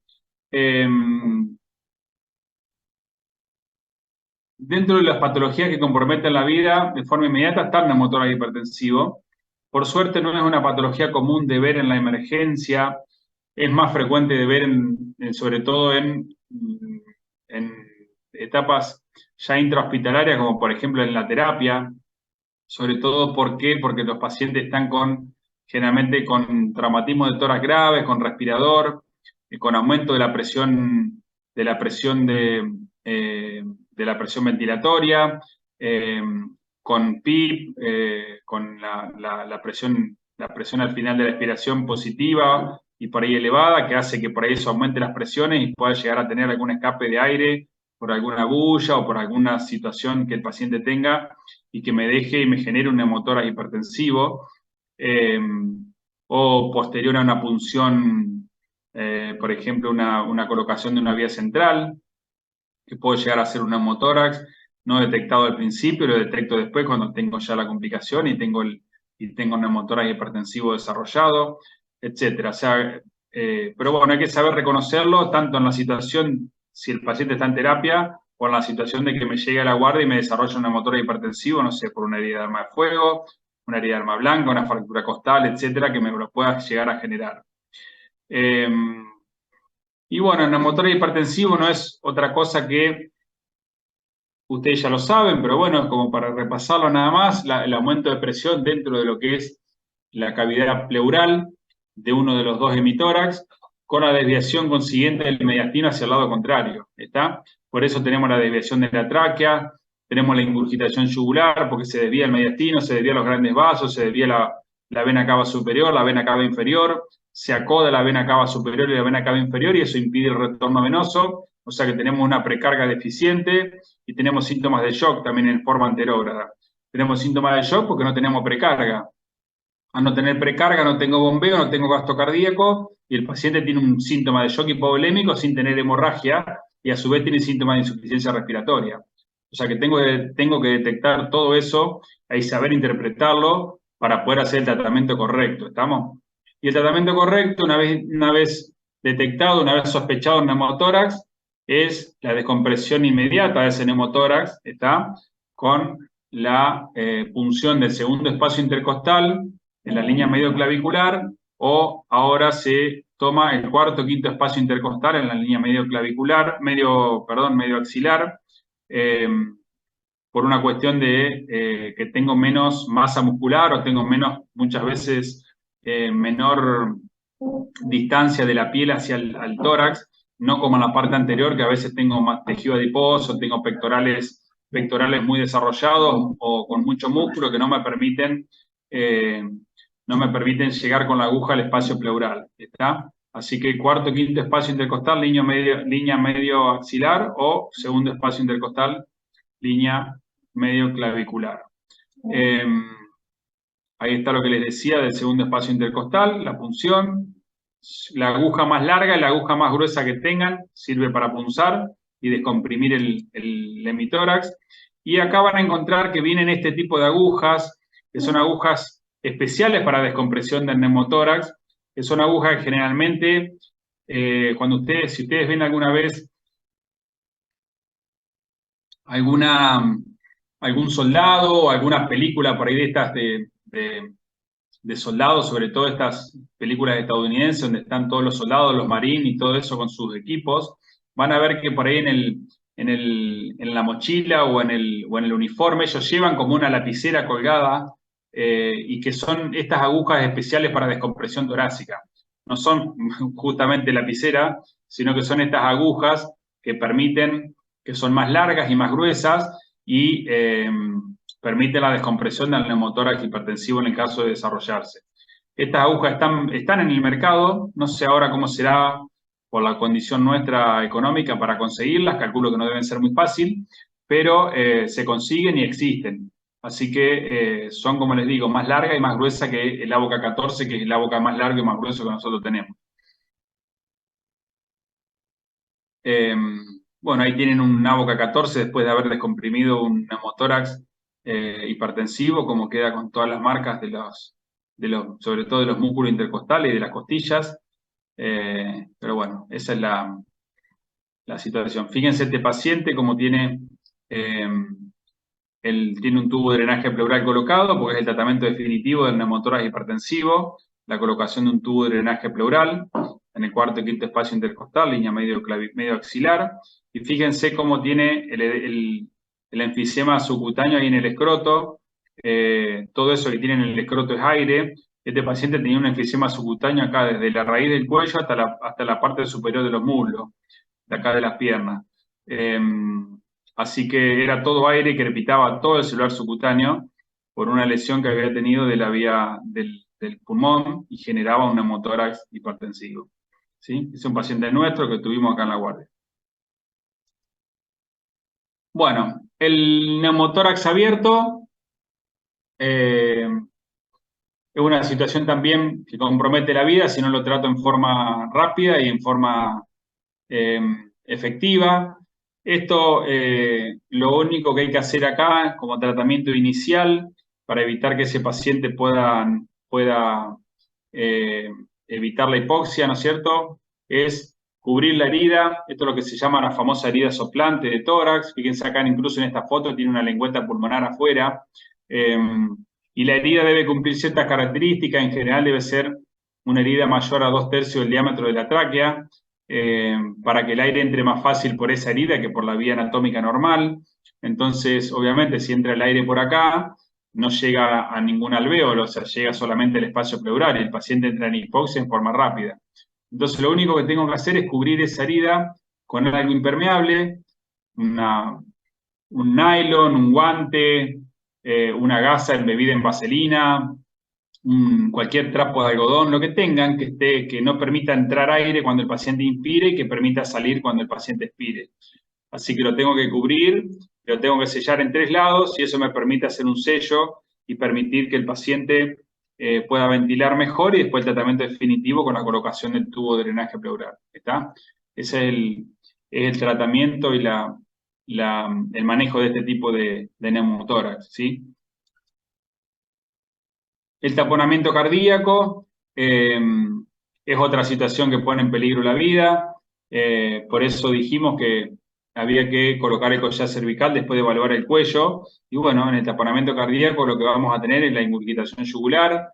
Dentro de las patologías que comprometen la vida de forma inmediata está el neumotórax hipertensivo. Por suerte no es una patología común de ver en la emergencia, es más frecuente de ver sobre todo en etapas ya intrahospitalarias, como por ejemplo en la terapia, sobre todo porque los pacientes están generalmente con traumatismo de tórax grave, con respirador, con aumento de la presión de la presión ventilatoria, con PIP, con la presión al final de la expiración positiva y por ahí elevada, que hace que por ahí eso aumente las presiones y pueda llegar a tener algún escape de aire por alguna bulla o por alguna situación que el paciente tenga y que me deje y me genere un neumotórax hipertensivo, o posterior a una punción, por ejemplo, una colocación de una vía central, que puede llegar a ser un neumotórax, no detectado al principio, lo detecto después cuando tengo ya la complicación y tengo un neumotórax hipertensivo desarrollado, etcétera. O sea, pero bueno, hay que saber reconocerlo tanto en la situación, si el paciente está en terapia, o en la situación de que me llegue a la guardia y me desarrolle un neumotórax hipertensivo, no sé, por una herida de arma de fuego, una herida de arma blanca, una fractura costal, etcétera, que me lo pueda llegar a generar. Y bueno, el neumotórax hipertensivo no es otra cosa que, ustedes ya lo saben, pero bueno, como para repasarlo nada más, el aumento de presión dentro de lo que es la cavidad pleural de uno de los dos hemitórax, con la desviación consiguiente del mediastino hacia el lado contrario, ¿está? Por eso tenemos la desviación de la tráquea, tenemos la ingurgitación yugular, porque se desvía el mediastino, se desvía los grandes vasos, se desvía la vena cava superior, la vena cava inferior, se acoda la vena cava superior y la vena cava inferior y eso impide el retorno venoso, o sea que tenemos una precarga deficiente y tenemos síntomas de shock también en forma anterógrada. Tenemos síntomas de shock porque no tenemos precarga. Al no tener precarga, no tengo bombeo, no tengo gasto cardíaco y el paciente tiene un síntoma de shock hipovolémico sin tener hemorragia y a su vez tiene síntomas de insuficiencia respiratoria. O sea que tengo que detectar todo eso y saber interpretarlo para poder hacer el tratamiento correcto, ¿estamos? Y el tratamiento correcto, una vez detectado, una vez sospechado un neumotórax, es la descompresión inmediata de ese neumotórax, ¿está? Con la punción del segundo espacio intercostal en la línea medio clavicular, o ahora se toma el cuarto o quinto espacio intercostal en la línea medio clavicular, medio axilar, por una cuestión de que tengo menos masa muscular o tengo muchas veces, menor distancia de la piel hacia el tórax, no como en la parte anterior, que a veces tengo más tejido adiposo, tengo pectorales muy desarrollados o con mucho músculo que no me permiten llegar con la aguja al espacio pleural, ¿está? Así que cuarto, quinto espacio intercostal, línea medio axilar, o segundo espacio intercostal, línea medio clavicular. Ahí está lo que les decía del segundo espacio intercostal, la punción. La aguja más larga y la aguja más gruesa que tengan sirve para punzar y descomprimir el hemitórax. Y acá van a encontrar que vienen este tipo de agujas, que son agujas especiales para descompresión del neumotórax, que son agujas que generalmente, si ustedes ven alguna vez algún soldado o alguna película por ahí de estas de soldados, sobre todo estas películas estadounidenses donde están todos los soldados, los marines y todo eso con sus equipos, van a ver que por ahí en la mochila o en el uniforme ellos llevan como una lapicera colgada y que son estas agujas especiales para descompresión torácica. No son justamente lapicera, sino que son estas agujas que que son más largas y más gruesas y permite la descompresión del neumotórax hipertensivo en el caso de desarrollarse. Estas agujas están en el mercado, no sé ahora cómo será por la condición nuestra económica para conseguirlas, calculo que no deben ser muy fácil, pero se consiguen y existen. Así que son, como les digo, más largas y más gruesas que el AVOCA 14, que es el AVOCA más largo y más grueso que nosotros tenemos. Bueno, ahí tienen un AVOCA 14 después de haber descomprimido un neumotórax hipertensivo, como queda con todas las marcas sobre todo de los músculos intercostales y de las costillas. Pero bueno, esa es la situación. Fíjense este paciente como tiene un tubo de drenaje pleural colocado, porque es el tratamiento definitivo del neumotórax hipertensivo, la colocación de un tubo de drenaje pleural en el cuarto y quinto espacio intercostal, línea medio axilar, y fíjense cómo tiene el enfisema subcutáneo ahí en el escroto, todo eso que tiene en el escroto es aire. Este paciente tenía un enfisema subcutáneo acá desde la raíz del cuello hasta la parte superior de los muslos, de acá de las piernas. Así que era todo aire que crepitaba todo el celular subcutáneo por una lesión que había tenido de la vía del pulmón y generaba un neumotórax hipertensivo. ¿Sí? Es un paciente nuestro que tuvimos acá en la guardia. Bueno, el neumotórax abierto es una situación también que compromete la vida si no lo trato en forma rápida y en forma efectiva. Esto, lo único que hay que hacer acá como tratamiento inicial para evitar que ese paciente pueda evitar la hipoxia, ¿no es cierto?, es cubrir la herida. Esto es lo que se llama la famosa herida soplante de tórax. Fíjense acá, incluso en esta foto, tiene una lengüeta pulmonar afuera. Y la herida debe cumplir ciertas características. En general debe ser una herida mayor a 2/3 del diámetro de la tráquea, para que el aire entre más fácil por esa herida que por la vía anatómica normal. Entonces, obviamente, si entra el aire por acá, no llega a ningún alvéolo, o sea, llega solamente al espacio pleural y el paciente entra en hipoxia en forma rápida. Entonces, lo único que tengo que hacer es cubrir esa herida con algo impermeable, un nylon, un guante, una gasa embebida en vaselina, cualquier trapo de algodón, lo que tengan, que no permita entrar aire cuando el paciente inspire y que permita salir cuando el paciente expire. Así que lo tengo que cubrir, lo tengo que sellar en 3 lados y eso me permite hacer un sello y permitir que el paciente pueda ventilar mejor y después el tratamiento definitivo con la colocación del tubo de drenaje pleural. ¿Está? Ese es el tratamiento y el manejo de este tipo de neumotórax, ¿sí? El taponamiento cardíaco es otra situación que pone en peligro la vida. Por eso dijimos que había que colocar el collar cervical después de evaluar el cuello. Y bueno, en el taponamiento cardíaco lo que vamos a tener es la ingurgitación yugular.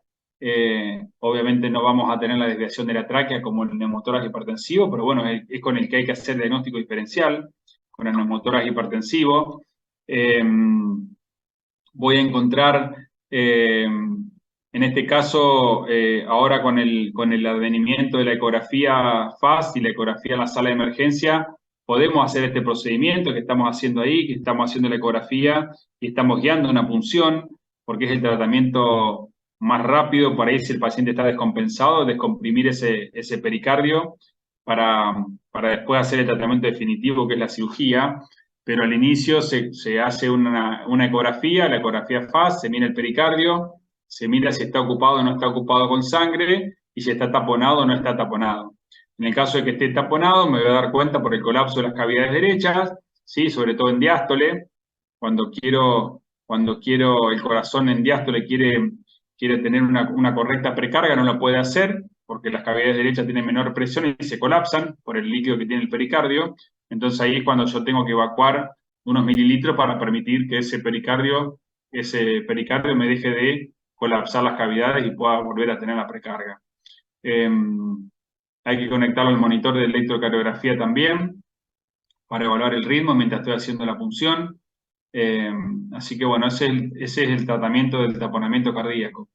Obviamente no vamos a tener la desviación de la tráquea como el neumotórax hipertensivo, pero bueno, es con el que hay que hacer diagnóstico diferencial, con el neumotórax hipertensivo. Voy a encontrar, en este caso, ahora con el advenimiento de la ecografía FAST y la ecografía en la sala de emergencia, podemos hacer este procedimiento que estamos haciendo ahí, que estamos haciendo la ecografía y estamos guiando una punción, porque es el tratamiento más rápido para ir si el paciente está descompensado, descomprimir ese pericardio para después hacer el tratamiento definitivo, que es la cirugía. Pero al inicio se hace una ecografía, la ecografía FAST, se mira el pericardio, se mira si está ocupado o no está ocupado con sangre y si está taponado o no está taponado. En el caso de que esté taponado, me voy a dar cuenta por el colapso de las cavidades derechas, ¿sí? Sobre todo en diástole. Cuando quiero el corazón en diástole quiere tener una correcta precarga, no lo puede hacer porque las cavidades derechas tienen menor presión y se colapsan por el líquido que tiene el pericardio. Entonces ahí es cuando yo tengo que evacuar unos mililitros para permitir que ese pericardio me deje de colapsar las cavidades y pueda volver a tener la precarga. Hay que conectarlo al monitor de electrocardiografía también para evaluar el ritmo mientras estoy haciendo la punción. Así que bueno, ese es el tratamiento del taponamiento cardíaco.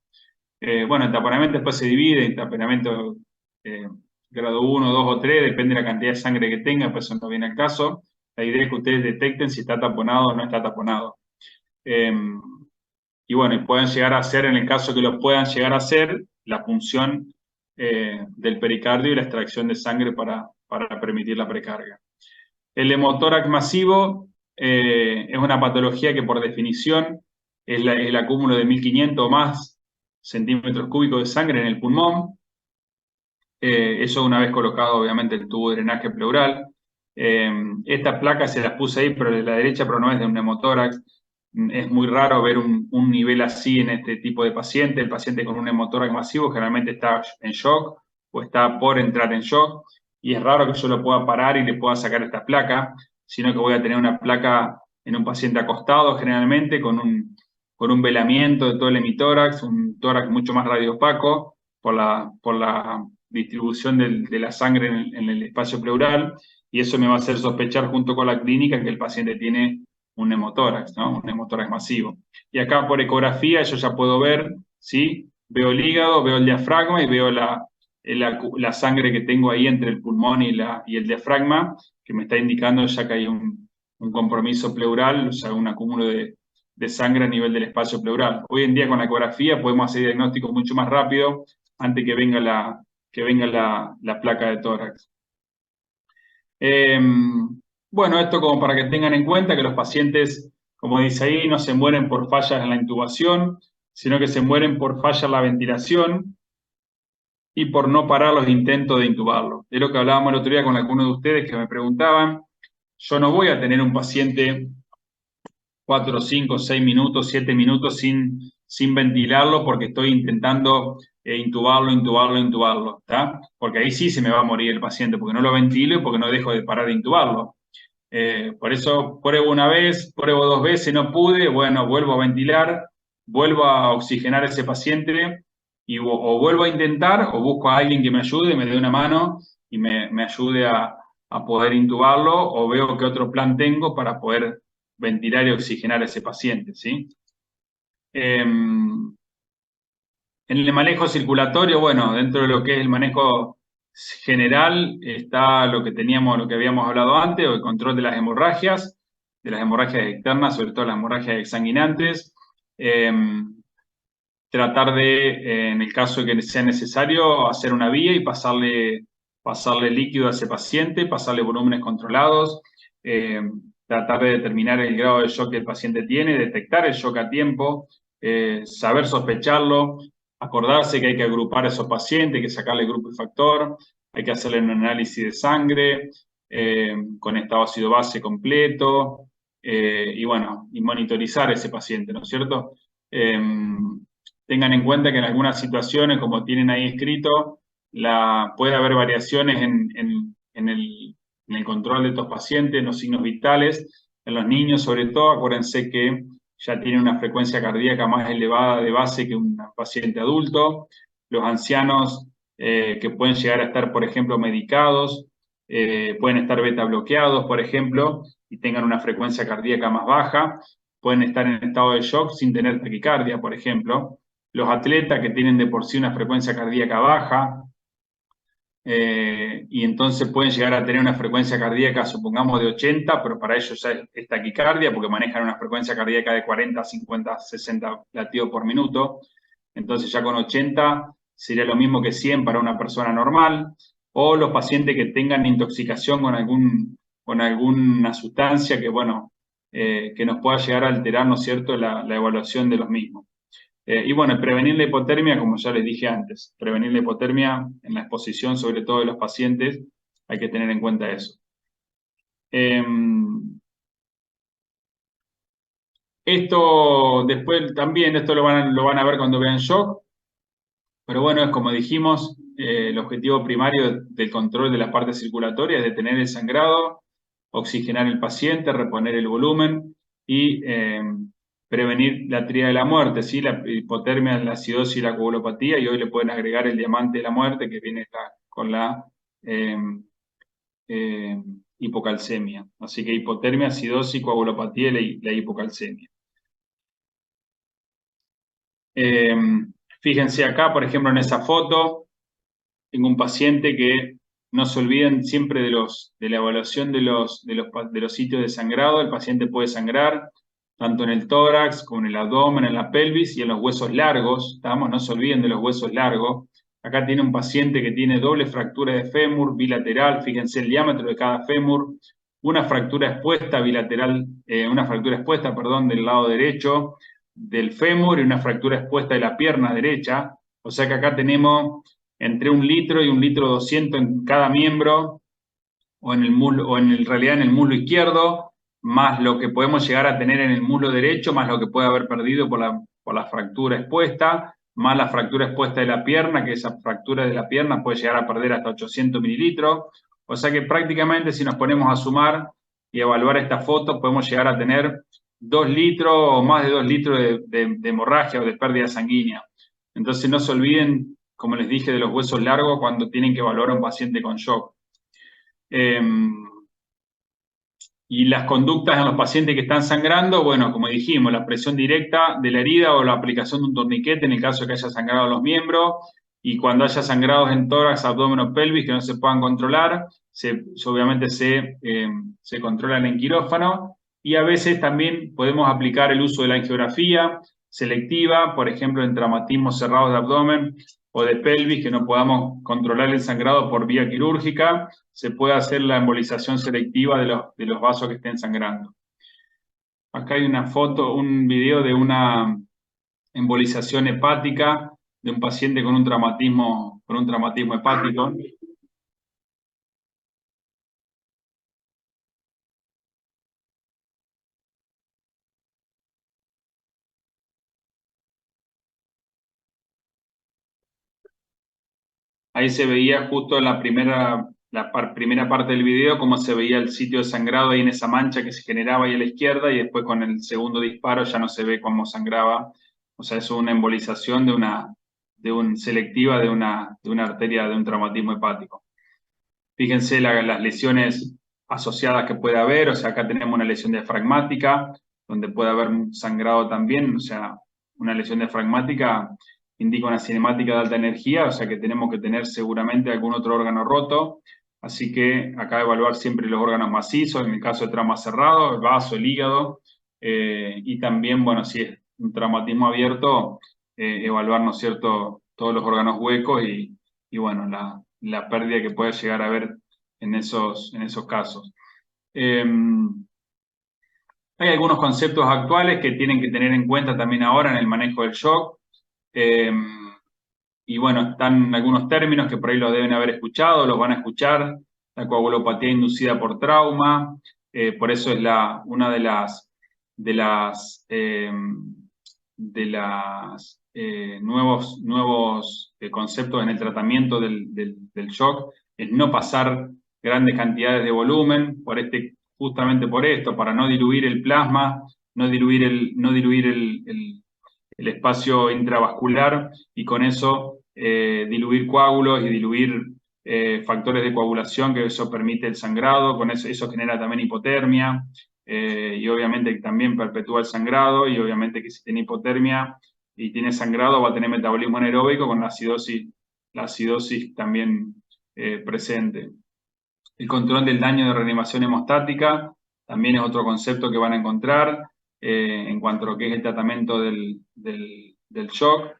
Bueno, el taponamiento después se divide en taponamiento grado 1, 2 o 3, depende de la cantidad de sangre que tenga, pues eso no viene al caso. La idea es que ustedes detecten si está taponado o no está taponado. Y bueno, y pueden llegar a hacer, en el caso que lo puedan llegar a hacer, la punción del pericardio y la extracción de sangre para permitir la precarga. El hemotórax masivo es una patología que por definición es el acúmulo de 1500 o más centímetros cúbicos de sangre en el pulmón. Eso una vez colocado obviamente el tubo de drenaje pleural. Estas placas se las puse ahí, pero de la derecha, pero no es de un hemotórax. Es muy raro ver un nivel así en este tipo de paciente. El paciente con un hemotórax masivo generalmente está en shock o está por entrar en shock, y es raro que yo lo pueda parar y le pueda sacar esta placa, sino que voy a tener una placa en un paciente acostado generalmente con un velamiento de todo el hemitórax, un tórax mucho más radiopaco por la distribución de la sangre en el espacio pleural, y eso me va a hacer sospechar junto con la clínica que el paciente tiene un hemotórax, ¿no? Un hemotórax masivo. Y acá por ecografía yo ya puedo ver, ¿sí? Veo el hígado, veo el diafragma y veo la sangre que tengo ahí entre el pulmón y el diafragma, que me está indicando ya que hay un compromiso pleural, o sea, un acúmulo de sangre a nivel del espacio pleural. Hoy en día con la ecografía podemos hacer diagnósticos mucho más rápido antes que venga la placa de tórax. Bueno, esto como para que tengan en cuenta que los pacientes, como dice ahí, no se mueren por fallas en la intubación, sino que se mueren por fallas en la ventilación y por no parar los intentos de intubarlo. Es lo que hablábamos el otro día con algunos de ustedes que me preguntaban. Yo no voy a tener un paciente 4, 5, 6 minutos, 7 minutos sin ventilarlo porque estoy intentando intubarlo, ¿tá? Porque ahí sí se me va a morir el paciente, porque no lo ventilo y porque no dejo de parar de intubarlo. Por eso pruebo una vez, pruebo 2 veces, no pude, bueno, vuelvo a ventilar, vuelvo a oxigenar a ese paciente y o vuelvo a intentar o busco a alguien que me ayude, me dé una mano y me ayude a poder intubarlo, o veo qué otro plan tengo para poder ventilar y oxigenar a ese paciente, ¿sí? En el manejo circulatorio, bueno, dentro de lo que es el manejo general está lo que habíamos hablado antes, o el control de las hemorragias externas, sobre todo las hemorragias exsanguinantes. Tratar de, en el caso de que sea necesario, hacer una vía y pasarle líquido a ese paciente, pasarle volúmenes controlados, tratar de determinar el grado de shock que el paciente tiene, detectar el shock a tiempo, saber sospecharlo, acordarse que hay que agrupar a esos pacientes, hay que sacarle grupo y factor, hay que hacerle un análisis de sangre con estado ácido base completo, y bueno, y monitorizar a ese paciente, ¿no es cierto? Tengan en cuenta que en algunas situaciones, como tienen ahí escrito, puede haber variaciones en el control de estos pacientes, en los signos vitales. En los niños, sobre todo, acuérdense que ya tienen una frecuencia cardíaca más elevada de base que un paciente adulto. Los ancianos que pueden llegar a estar, por ejemplo, medicados, pueden estar beta bloqueados, por ejemplo, y tengan una frecuencia cardíaca más baja. Pueden estar en estado de shock sin tener taquicardia, por ejemplo. Los atletas que tienen de por sí una frecuencia cardíaca baja, y entonces pueden llegar a tener una frecuencia cardíaca, supongamos, de 80, pero para ellos ya es taquicardia porque manejan una frecuencia cardíaca de 40, 50, 60 latidos por minuto. Entonces ya con 80 sería lo mismo que 100 para una persona normal. O los pacientes que tengan intoxicación con alguna sustancia que, bueno, que nos pueda llegar a alterar, ¿no es cierto?, la evaluación de los mismos. Y bueno, prevenir la hipotermia, como ya les dije antes, prevenir la hipotermia en la exposición, sobre todo de los pacientes, hay que tener en cuenta eso. Esto después también, esto lo van a ver cuando vean shock, pero bueno, es como dijimos, el objetivo primario del control de la parte circulatoria es detener el sangrado, oxigenar el paciente, reponer el volumen y prevenir la tríada de la muerte, ¿sí? La hipotermia, la acidosis y la coagulopatía, y hoy le pueden agregar el diamante de la muerte que viene con la hipocalcemia. Así que hipotermia, acidosis, coagulopatía y la hipocalcemia. Fíjense acá, por ejemplo, en esa foto, tengo un paciente que no se olviden siempre de la evaluación de los sitios de sangrado. El paciente puede sangrar tanto en el tórax como en el abdomen, en la pelvis y en los huesos largos. ¿Estamos? No se olviden de los huesos largos. Acá tiene un paciente que tiene doble fractura de fémur bilateral. Fíjense el diámetro de cada fémur. Una fractura expuesta bilateral, perdón, del lado derecho del fémur y una fractura expuesta de la pierna derecha. O sea que acá tenemos entre 1 litro y 1 litro 200 en cada miembro, o en el muslo, o en realidad en el muslo izquierdo, más lo que podemos llegar a tener en el muslo derecho, más lo que puede haber perdido por la fractura expuesta, más la fractura expuesta de la pierna, que esa fractura de la pierna puede llegar a perder hasta 800 mililitros. O sea que prácticamente si nos ponemos a sumar y evaluar esta foto, podemos llegar a tener 2 litros o más de 2 litros de hemorragia o de pérdida sanguínea. Entonces no se olviden, como les dije, de los huesos largos cuando tienen que evaluar a un paciente con shock. Y las conductas en los pacientes que están sangrando, bueno, como dijimos, la presión directa de la herida o la aplicación de un torniquete en el caso de que haya sangrado los miembros, y cuando haya sangrados en tórax, abdomen o pelvis que no se puedan controlar, obviamente se controlan en quirófano, y a veces también podemos aplicar el uso de la angiografía selectiva, por ejemplo, en traumatismos cerrados de abdomen o de pelvis, que no podamos controlar el sangrado por vía quirúrgica, se puede hacer la embolización selectiva de los vasos que estén sangrando. Acá hay una foto, un video de una embolización hepática de un paciente con un traumatismo hepático. Ahí se veía justo en la primera parte del video cómo se veía el sitio de sangrado ahí en esa mancha que se generaba ahí a la izquierda, y después con el segundo disparo ya no se ve cómo sangraba. O sea, es una embolización selectiva de una arteria de un traumatismo hepático. Fíjense las lesiones asociadas que puede haber. O sea, acá tenemos una lesión diafragmática, donde puede haber sangrado también. O sea, una lesión diafragmática indica una cinemática de alta energía, o sea que tenemos que tener seguramente algún otro órgano roto. Así que acá evaluar siempre los órganos macizos, en el caso de trauma cerrado, el vaso, el hígado, y también, bueno, si es un traumatismo abierto, evaluar, ¿no es cierto?, todos los órganos huecos y bueno, la pérdida que puede llegar a haber en esos casos. Hay algunos conceptos actuales que tienen que tener en cuenta también ahora en el manejo del shock. Y bueno, están algunos términos que por ahí los deben haber escuchado, los van a escuchar: la coagulopatía inducida por trauma. Por eso es una de las nuevos conceptos en el tratamiento del shock, es no pasar grandes cantidades de volumen, justamente por esto, para no diluir el plasma, no diluir el espacio intravascular, y con eso diluir coágulos y diluir factores de coagulación, que eso permite el sangrado. Con eso genera también hipotermia, y obviamente también perpetúa el sangrado, y obviamente que si tiene hipotermia y tiene sangrado va a tener metabolismo anaeróbico con la acidosis también presente. El control del daño de reanimación hemostática también es otro concepto que van a encontrar en cuanto a lo que es el tratamiento del shock.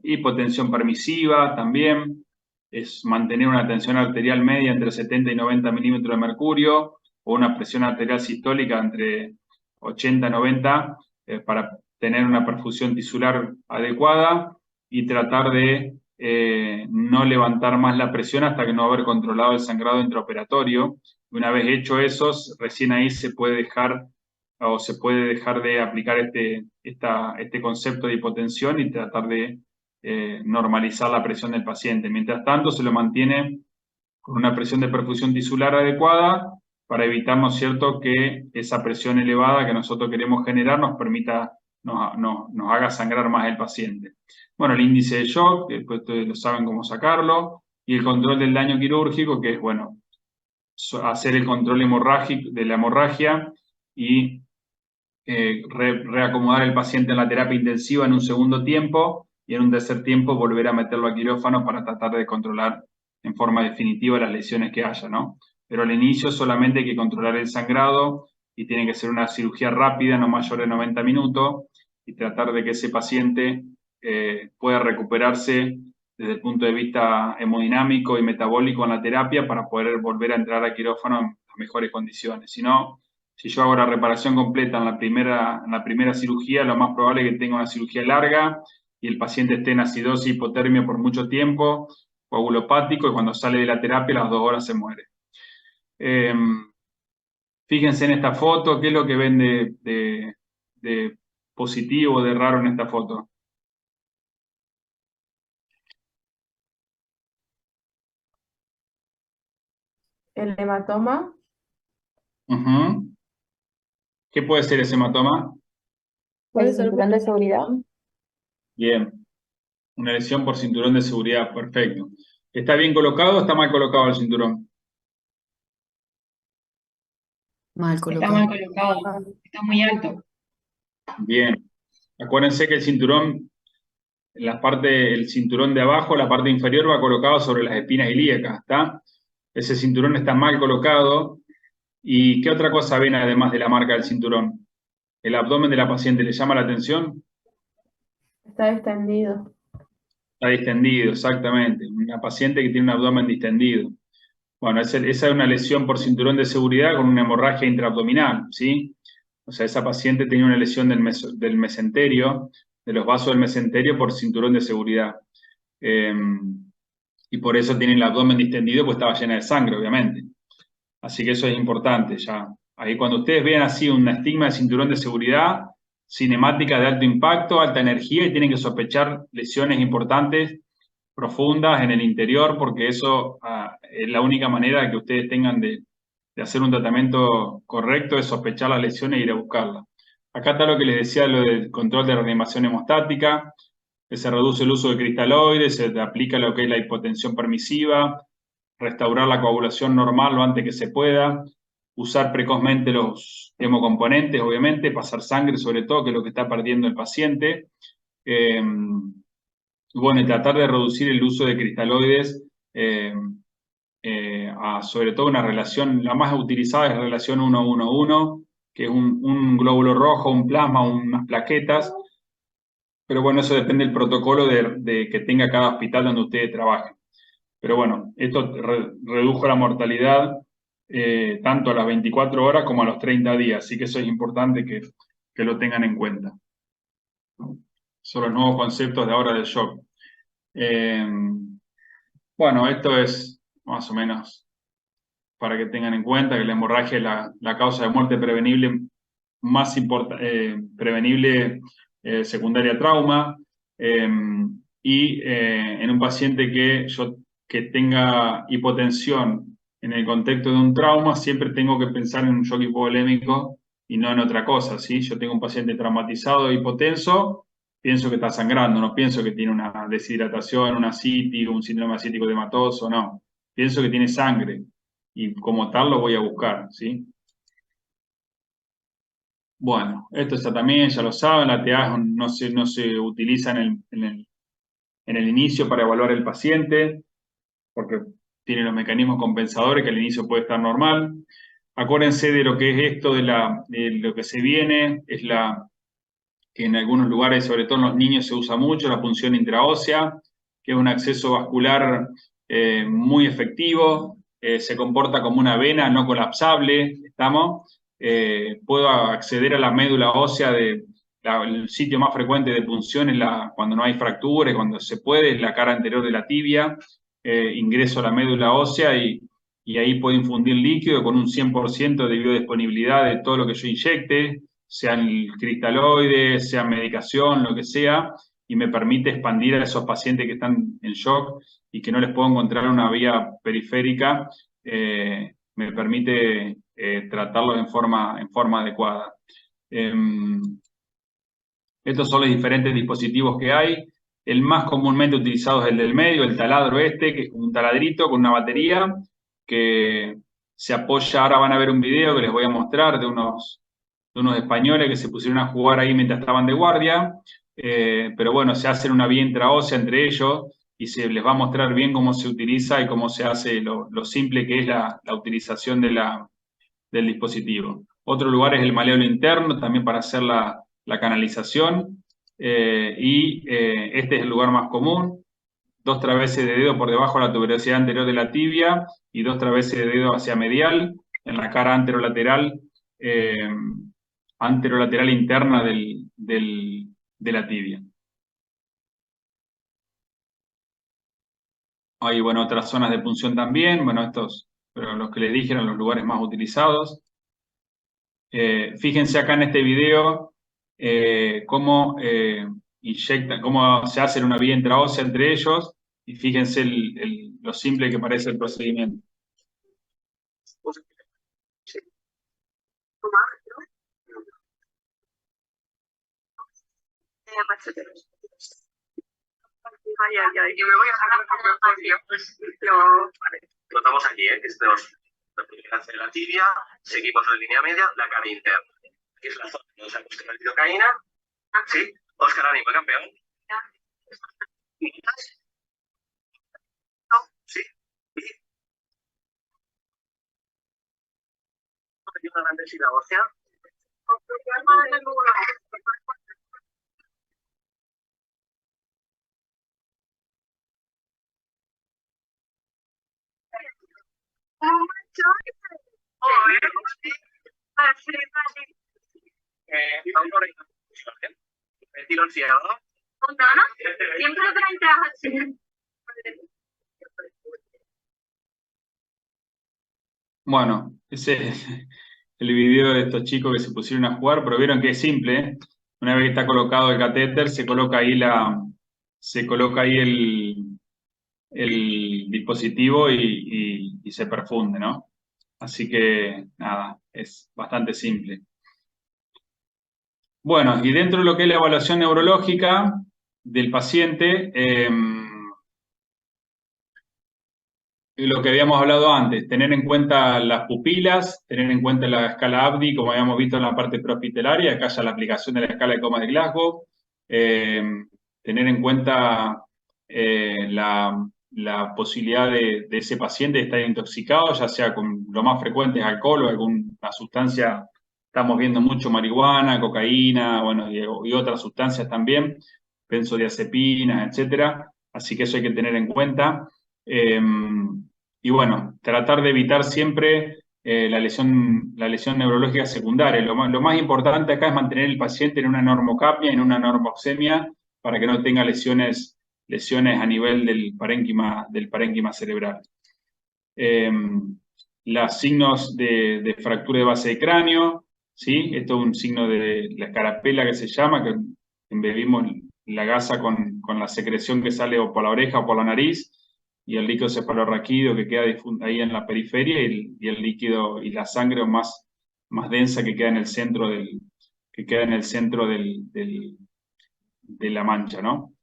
Hipotensión permisiva también es mantener una tensión arterial media entre 70 y 90 milímetros de mercurio, o una presión arterial sistólica entre 80 y 90 para tener una perfusión tisular adecuada, y tratar de no levantar más la presión hasta que no haber controlado el sangrado intraoperatorio. Una vez hecho eso, recién ahí se puede dejar de aplicar este concepto de hipotensión y tratar de normalizar la presión del paciente. Mientras tanto, se lo mantiene con una presión de perfusión tisular adecuada para evitar, ¿no es cierto?, que esa presión elevada que nosotros queremos generar nos permita, nos haga sangrar más el paciente. Bueno, el índice de shock, que después ustedes lo saben cómo sacarlo, y el control del daño quirúrgico, que es, bueno, hacer el control hemorrágico, de la hemorragia y reacomodar el paciente en la terapia intensiva en un segundo tiempo y en un tercer tiempo volver a meterlo a quirófano para tratar de controlar en forma definitiva las lesiones que haya, ¿no? Pero al inicio solamente hay que controlar el sangrado y tiene que ser una cirugía rápida, no mayor de 90 minutos, y tratar de que ese paciente pueda recuperarse desde el punto de vista hemodinámico y metabólico en la terapia para poder volver a entrar a quirófano en mejores condiciones. Si no, si yo hago la reparación completa en la primera cirugía, lo más probable es que tenga una cirugía larga y el paciente esté en acidosis hipotermia por mucho tiempo, coagulopático, y cuando sale de la terapia a las 2 horas se muere. Fíjense en esta foto, ¿qué es lo que ven de positivo, de raro en esta foto? El hematoma, Ujú. ¿Qué puede ser ese hematoma? Puede ¿El ser cinturón de seguridad? Bien, una lesión por cinturón de seguridad, perfecto. ¿Está bien colocado o está mal colocado el cinturón? Mal Está mal colocado. colocado, está muy alto. Bien. Acuérdense que el cinturón, el cinturón de abajo, la parte inferior va colocado sobre las espinas ilíacas, ¿está? Ese cinturón está mal colocado. ¿Y qué otra cosa ven además de la marca del cinturón? ¿El abdomen de la paciente le llama la atención? está extendido. Está distendido, exactamente. Una paciente que tiene un abdomen distendido. Bueno, esa es una lesión por cinturón de seguridad con una hemorragia intraabdominal, ¿sí? O sea, esa paciente tenía una lesión del mesenterio, de los vasos del mesenterio por cinturón de seguridad. Y por eso tiene el abdomen distendido, pues estaba llena de sangre, obviamente. Así que eso es importante ya. Ahí cuando ustedes vean así un estigma de cinturón de seguridad, cinemática de alto impacto, alta energía, y tienen que sospechar lesiones importantes, profundas en el interior, porque eso es la única manera de que ustedes tengan de hacer un tratamiento correcto, es sospechar las lesiones e ir a buscarlas. Acá está lo que les decía, lo del control de reanimación hemostática, que se reduce el uso de cristaloides, se aplica lo que es la hipotensión permisiva, restaurar la coagulación normal lo antes que se pueda, usar precozmente los hemocomponentes, obviamente, pasar sangre sobre todo, que es lo que está perdiendo el paciente. Bueno, y tratar de reducir el uso de cristaloides a sobre todo una relación, la más utilizada es la relación 1-1-1, que es un glóbulo rojo, un plasma, unas plaquetas, pero bueno, eso depende del protocolo de que tenga cada hospital donde ustedes trabajen. Pero bueno, esto redujo la mortalidad tanto a las 24 horas como a los 30 días, así que eso es importante que lo tengan en cuenta. Son los nuevos conceptos de ahora del shock. Bueno, esto es más o menos para que tengan en cuenta que la hemorragia es la causa de muerte prevenible más prevenible secundaria a trauma. Y en un paciente que tenga hipotensión en el contexto de un trauma, siempre tengo que pensar en un shock hipovolémico y no en otra cosa, ¿sí? Yo tengo un paciente traumatizado, hipotenso, pienso que está sangrando, no pienso que tiene una deshidratación, una ascitis, un síndrome ascítico hematoso, no. Pienso que tiene sangre y como tal lo voy a buscar, ¿sí? Bueno, esto está también, ya lo saben, la TA no se utiliza en el inicio para evaluar el paciente, porque tiene los mecanismos compensadores que al inicio puede estar normal. Acuérdense de lo que es esto, de lo que se viene, que en algunos lugares, sobre todo en los niños, se usa mucho la punción intraósea, que es un acceso vascular muy efectivo, se comporta como una vena no colapsable, ¿estamos? Puedo acceder a la médula ósea el sitio más frecuente de punción es cuando no hay fractura, cuando se puede, es la cara anterior de la tibia, ingreso a la médula ósea y ahí puedo infundir líquido con un 100% de biodisponibilidad de todo lo que yo inyecte, sean cristaloides, sea medicación, lo que sea, y me permite expandir a esos pacientes que están en shock y que no les puedo encontrar una vía periférica, me permite tratarlos en forma adecuada. Estos son los diferentes dispositivos que hay. El más comúnmente utilizado es el del medio, el taladro que es un taladrito con una batería que se apoya. Ahora van a ver un video que les voy a mostrar de unos españoles que se pusieron a jugar ahí mientras estaban de guardia. Pero bueno, se hacen una vía intraósea entre ellos y se les va a mostrar bien cómo se utiliza y cómo se hace lo simple que es la utilización del dispositivo. Otro lugar es el maléolo interno, también para hacer la canalización. Este es el lugar más común. 2 traveses de dedo por debajo de la tuberosidad anterior de la tibia y 2 traveses de dedo hacia medial, en la cara anterolateral interna de la tibia. Hay, bueno, otras zonas de punción también. Bueno, pero los que les dije eran los lugares más utilizados. Fíjense acá en este video cómo cómo se hace una vía intraósea entre ellos, y fíjense lo simple que parece el procedimiento. Y me voy a sacar como vale. Notamos aquí, que estos de la tibia, seguimos la línea media, la cara interna. Aquí es la zona donde se ha puesto la lidocaína. ¿Sí? Óscar, ánimo, campeón. No, sí. Y una gran densidad ósea. Tiro ciego. Siempre te Bueno, ese es el video de estos chicos que se pusieron a jugar, pero vieron que es simple, ¿eh? Una vez que está colocado el catéter, se coloca ahí el dispositivo y se perfunde, ¿no? Así que, nada, es bastante simple. Bueno, y dentro de lo que es la evaluación neurológica del paciente, lo que habíamos hablado antes, tener en cuenta las pupilas, tener en cuenta la escala ABDI, como habíamos visto en la parte prehospitalaria, acá ya la aplicación de la escala de Comas de Glasgow, tener en cuenta la posibilidad de ese paciente de estar intoxicado, ya sea con lo más frecuente es alcohol o alguna sustancia. Estamos viendo mucho marihuana, cocaína, bueno, y otras sustancias también, benzodiazepinas, etcétera. Así que eso hay que tener en cuenta. Y bueno, tratar de evitar siempre la lesión neurológica secundaria. Lo más importante acá es mantener el paciente en una normocapnia, en una normoxemia, para que no tenga lesiones a nivel del parénquima cerebral. Los signos de fractura de base de cráneo, ¿sí? Esto es un signo de la escarapela que se llama, que embebimos la gasa con la secreción que sale o por la oreja o por la nariz, y el líquido cefalorraquídeo que queda ahí en la periferia, y el líquido y la sangre más densa que queda en el centro de la mancha, ¿no?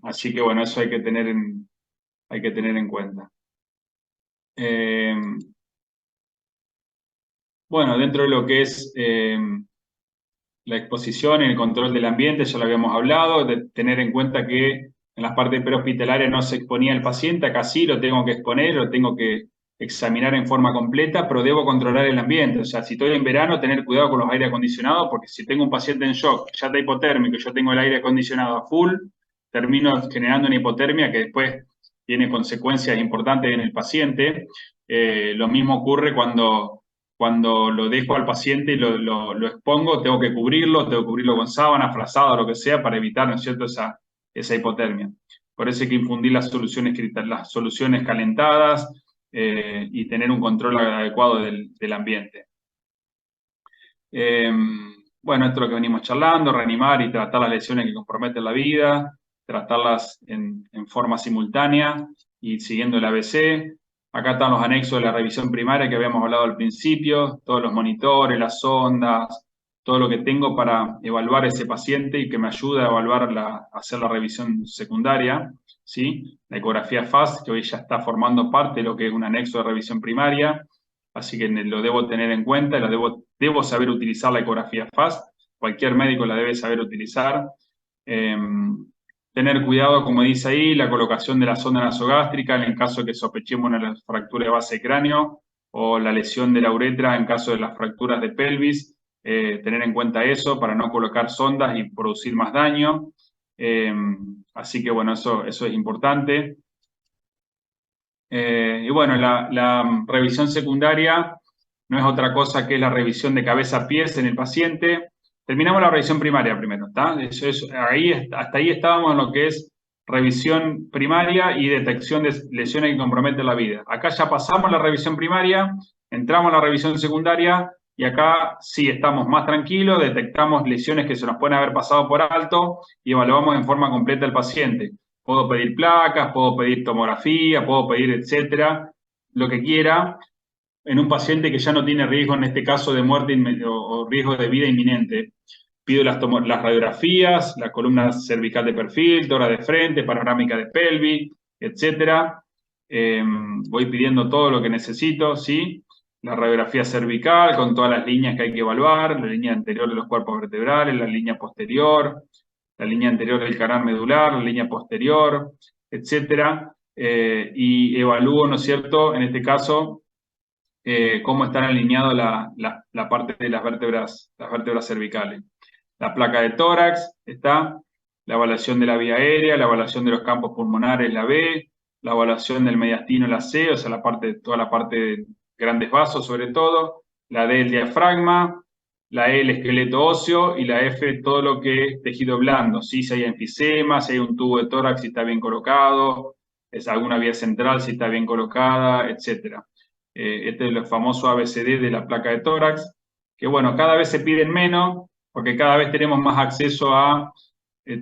Así que bueno, eso hay que tener en cuenta. Bueno, dentro de lo que es la exposición y el control del ambiente, ya lo habíamos hablado, de tener en cuenta que en las partes prehospitalarias no se exponía el paciente, acá sí lo tengo que exponer, lo tengo que examinar en forma completa, pero debo controlar el ambiente. O sea, si estoy en verano, tener cuidado con los aire acondicionados, porque si tengo un paciente en shock, ya está hipotérmico, y yo tengo el aire acondicionado a full, termino generando una hipotermia que después tiene consecuencias importantes en el paciente. Lo mismo ocurre cuando lo dejo al paciente y lo expongo, tengo que cubrirlo con sábana, frazada, lo que sea, para evitar, ¿no es cierto?, esa hipotermia. Por eso hay que infundir las soluciones calentadas y tener un control adecuado del ambiente. bueno, esto es lo que venimos charlando, reanimar y tratar las lesiones que comprometen la vida, tratarlas en forma simultánea y siguiendo el ABC. Acá están los anexos de la revisión primaria que habíamos hablado al principio, todos los monitores, las sondas, todo lo que tengo para evaluar ese paciente y que me ayuda a evaluar a hacer la revisión secundaria, ¿sí? La ecografía FAST, que hoy ya está formando parte de lo que es un anexo de revisión primaria, así que lo debo tener en cuenta, debo saber utilizar la ecografía FAST, cualquier médico la debe saber utilizar. Tener cuidado, como dice ahí, la colocación de la sonda nasogástrica en el caso de que sospechemos una fractura de base de cráneo o la lesión de la uretra en caso de las fracturas de pelvis. Tener en cuenta eso para no colocar sondas y producir más daño. Así que bueno, eso es importante. Y bueno, la revisión secundaria no es otra cosa que la revisión de cabeza a pies en el paciente. Terminamos la revisión primaria primero, ¿está? Hasta ahí estábamos en lo que es revisión primaria y detección de lesiones que comprometen la vida. Acá ya pasamos la revisión primaria, entramos a la revisión secundaria y acá sí estamos más tranquilos, detectamos lesiones que se nos pueden haber pasado por alto y evaluamos en forma completa al paciente. Puedo pedir placas, puedo pedir tomografía, puedo pedir, etcétera, lo que quiera, en un paciente que ya no tiene riesgo, en este caso de muerte o riesgo de vida inminente. Pido las radiografías, la columna cervical de perfil, tora de frente, panorámica de pelvis, etcétera. Voy pidiendo todo lo que necesito, ¿sí? La radiografía cervical con todas las líneas que hay que evaluar, la línea anterior de los cuerpos vertebrales, la línea posterior, la línea anterior del canal medular, la línea posterior, etcétera. Y evalúo, ¿no es cierto?, en este caso, cómo están alineadas la parte de las vértebras cervicales. La placa de tórax está, la evaluación de la vía aérea, la evaluación de los campos pulmonares, la B, la evaluación del mediastino, la C, o sea, toda la parte de grandes vasos sobre todo, la D, el diafragma, la E, el esqueleto óseo, y la F, todo lo que es tejido blando, ¿sí? Si hay enfisema, si hay un tubo de tórax, si está bien colocado, es alguna vía central, si está bien colocada, etc. Este es el famoso ABCD de la placa de tórax, que bueno, cada vez se piden menos, porque cada vez tenemos más acceso a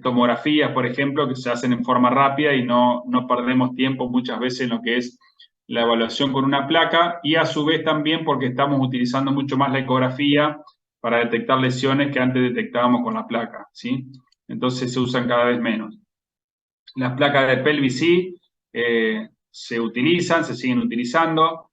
tomografías, por ejemplo, que se hacen en forma rápida y no perdemos tiempo muchas veces en lo que es la evaluación con una placa, y a su vez también porque estamos utilizando mucho más la ecografía para detectar lesiones que antes detectábamos con la placa, ¿sí? Entonces se usan cada vez menos. Las placas de pelvis sí, se utilizan, se siguen utilizando.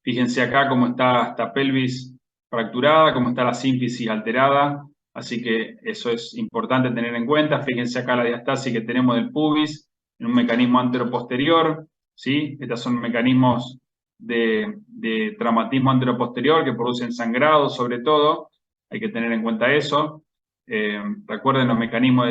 Fíjense acá cómo está esta pelvis fracturada, cómo está la sínfisis alterada, así que eso es importante tener en cuenta. Fíjense acá la diastasis que tenemos del pubis en un mecanismo anteroposterior, ¿sí? Estos son mecanismos de traumatismo anteroposterior que producen sangrado sobre todo, hay que tener en cuenta eso. Recuerden los mecanismos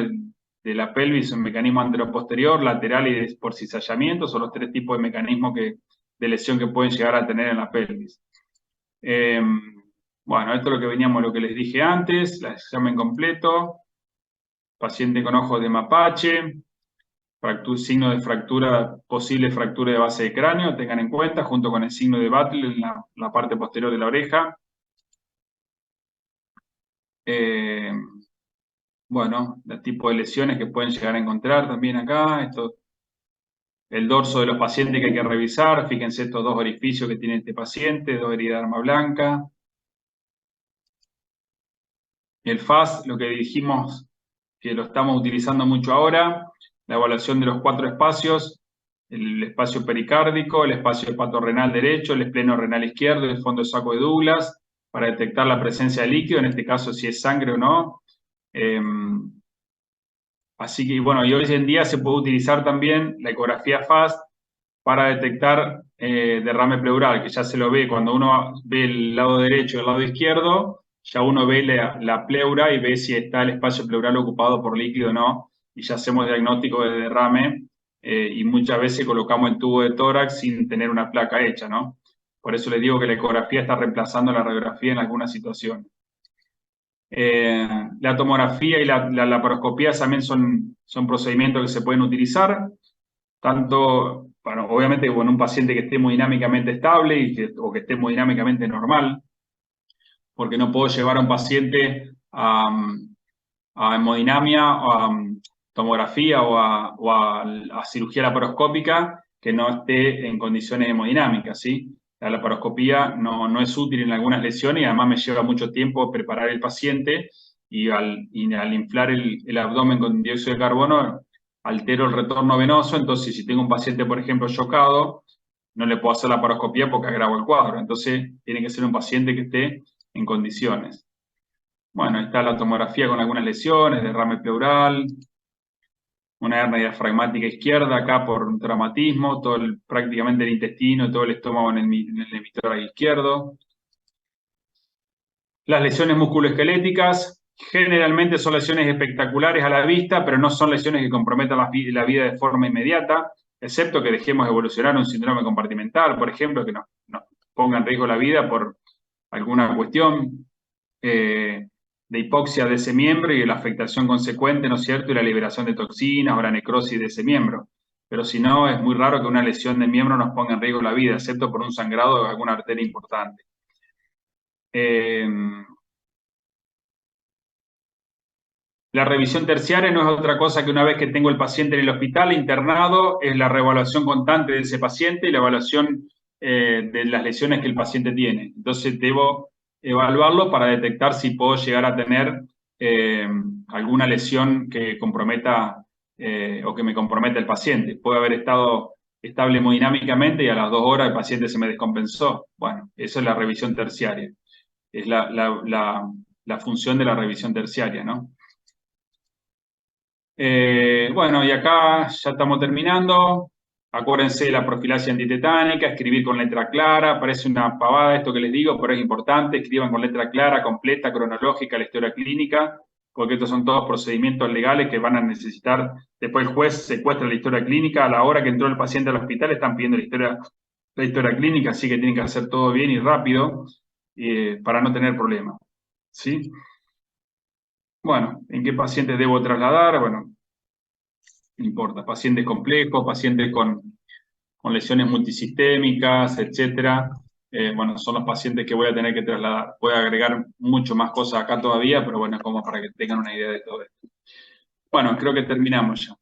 de la pelvis, un mecanismo anteroposterior, lateral y por cizallamiento, son los tres tipos de mecanismos de lesión que pueden llegar a tener en la pelvis. Bueno, esto es lo que veníamos, lo que les dije antes, el examen completo, paciente con ojos de mapache, signo de fractura, posible fractura de base de cráneo, tengan en cuenta, junto con el signo de Battle en la parte posterior de la oreja. Bueno, el tipo de lesiones que pueden llegar a encontrar también acá, el dorso de los pacientes que hay que revisar, fíjense estos dos orificios que tiene este paciente, dos heridas de arma blanca. El FAS, lo que dijimos que lo estamos utilizando mucho ahora, la evaluación de los 4 espacios, el espacio pericárdico, el espacio hepatorrenal derecho, el espleno renal izquierdo y el fondo de saco de Douglas, para detectar la presencia de líquido, en este caso si es sangre o no. Así que, bueno, y hoy en día se puede utilizar también la ecografía FAST para detectar derrame pleural, que ya se lo ve cuando uno ve el lado derecho y el lado izquierdo, ya uno ve la pleura y ve si está el espacio pleural ocupado por líquido o no, y ya hacemos diagnóstico de derrame, y muchas veces colocamos el tubo de tórax sin tener una placa hecha, ¿no? Por eso les digo que la ecografía está reemplazando la radiografía en algunas situaciones. La tomografía y la laparoscopía también son procedimientos que se pueden utilizar, tanto, bueno, obviamente con un paciente que esté hemodinámicamente estable o que esté hemodinámicamente normal. porque no puedo llevar a un paciente a hemodinamia, o a tomografía o a cirugía laparoscópica que no esté en condiciones hemodinámicas, ¿sí? La laparoscopía no es útil en algunas lesiones y además me lleva mucho tiempo preparar el paciente y al inflar el abdomen con dióxido de carbono altero el retorno venoso, entonces si tengo un paciente, por ejemplo, chocado, no le puedo hacer la laparoscopía porque agravo el cuadro, entonces tiene que ser un paciente que esté en condiciones. Bueno, ahí está la tomografía con algunas lesiones, derrame pleural, una hernia diafragmática izquierda acá por un traumatismo, prácticamente el intestino, todo el estómago en el hemisferio izquierdo. Las lesiones musculoesqueléticas generalmente son lesiones espectaculares a la vista, pero no son lesiones que comprometan la vida de forma inmediata, excepto que dejemos evolucionar un síndrome compartimental, por ejemplo, que nos ponga en riesgo la vida por alguna cuestión de hipoxia de ese miembro y la afectación consecuente, ¿no es cierto?, y la liberación de toxinas o la necrosis de ese miembro. Pero si no, es muy raro que una lesión de miembro nos ponga en riesgo la vida, excepto por un sangrado de alguna arteria importante. La revisión terciaria no es otra cosa que una vez que tengo el paciente en el hospital internado, es la reevaluación constante de ese paciente y la evaluación de las lesiones que el paciente tiene. Entonces debo evaluarlo para detectar si puedo llegar a tener alguna lesión que comprometa o que me comprometa el paciente. Puede haber estado estable hemodinámicamente y a las 2 horas el paciente se me descompensó. Bueno, eso es la revisión terciaria. Es la función de la revisión terciaria, ¿no? Bueno, y acá ya estamos terminando. Acuérdense de la profilaxis antitetánica, escribir con letra clara. Parece una pavada esto que les digo, pero es importante. Escriban con letra clara, completa, cronológica, la historia clínica, porque estos son todos procedimientos legales que van a necesitar. Después el juez secuestra la historia clínica. A la hora que entró el paciente al hospital están pidiendo la historia clínica, así que tienen que hacer todo bien y rápido para no tener problemas. ¿Sí? Bueno, ¿en qué pacientes debo trasladar? Bueno, no importa, pacientes complejos, pacientes con lesiones multisistémicas, etcétera. Bueno, son los pacientes que voy a tener que trasladar. Voy a agregar mucho más cosas acá todavía, pero bueno, como para que tengan una idea de todo esto. Bueno, creo que terminamos ya.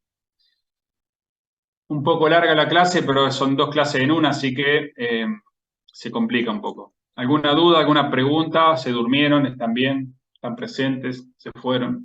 Un poco larga la clase, pero son 2 clases en una, así que se complica un poco. ¿Alguna duda, alguna pregunta? ¿Se durmieron? ¿Están bien? ¿Están presentes? ¿Se fueron?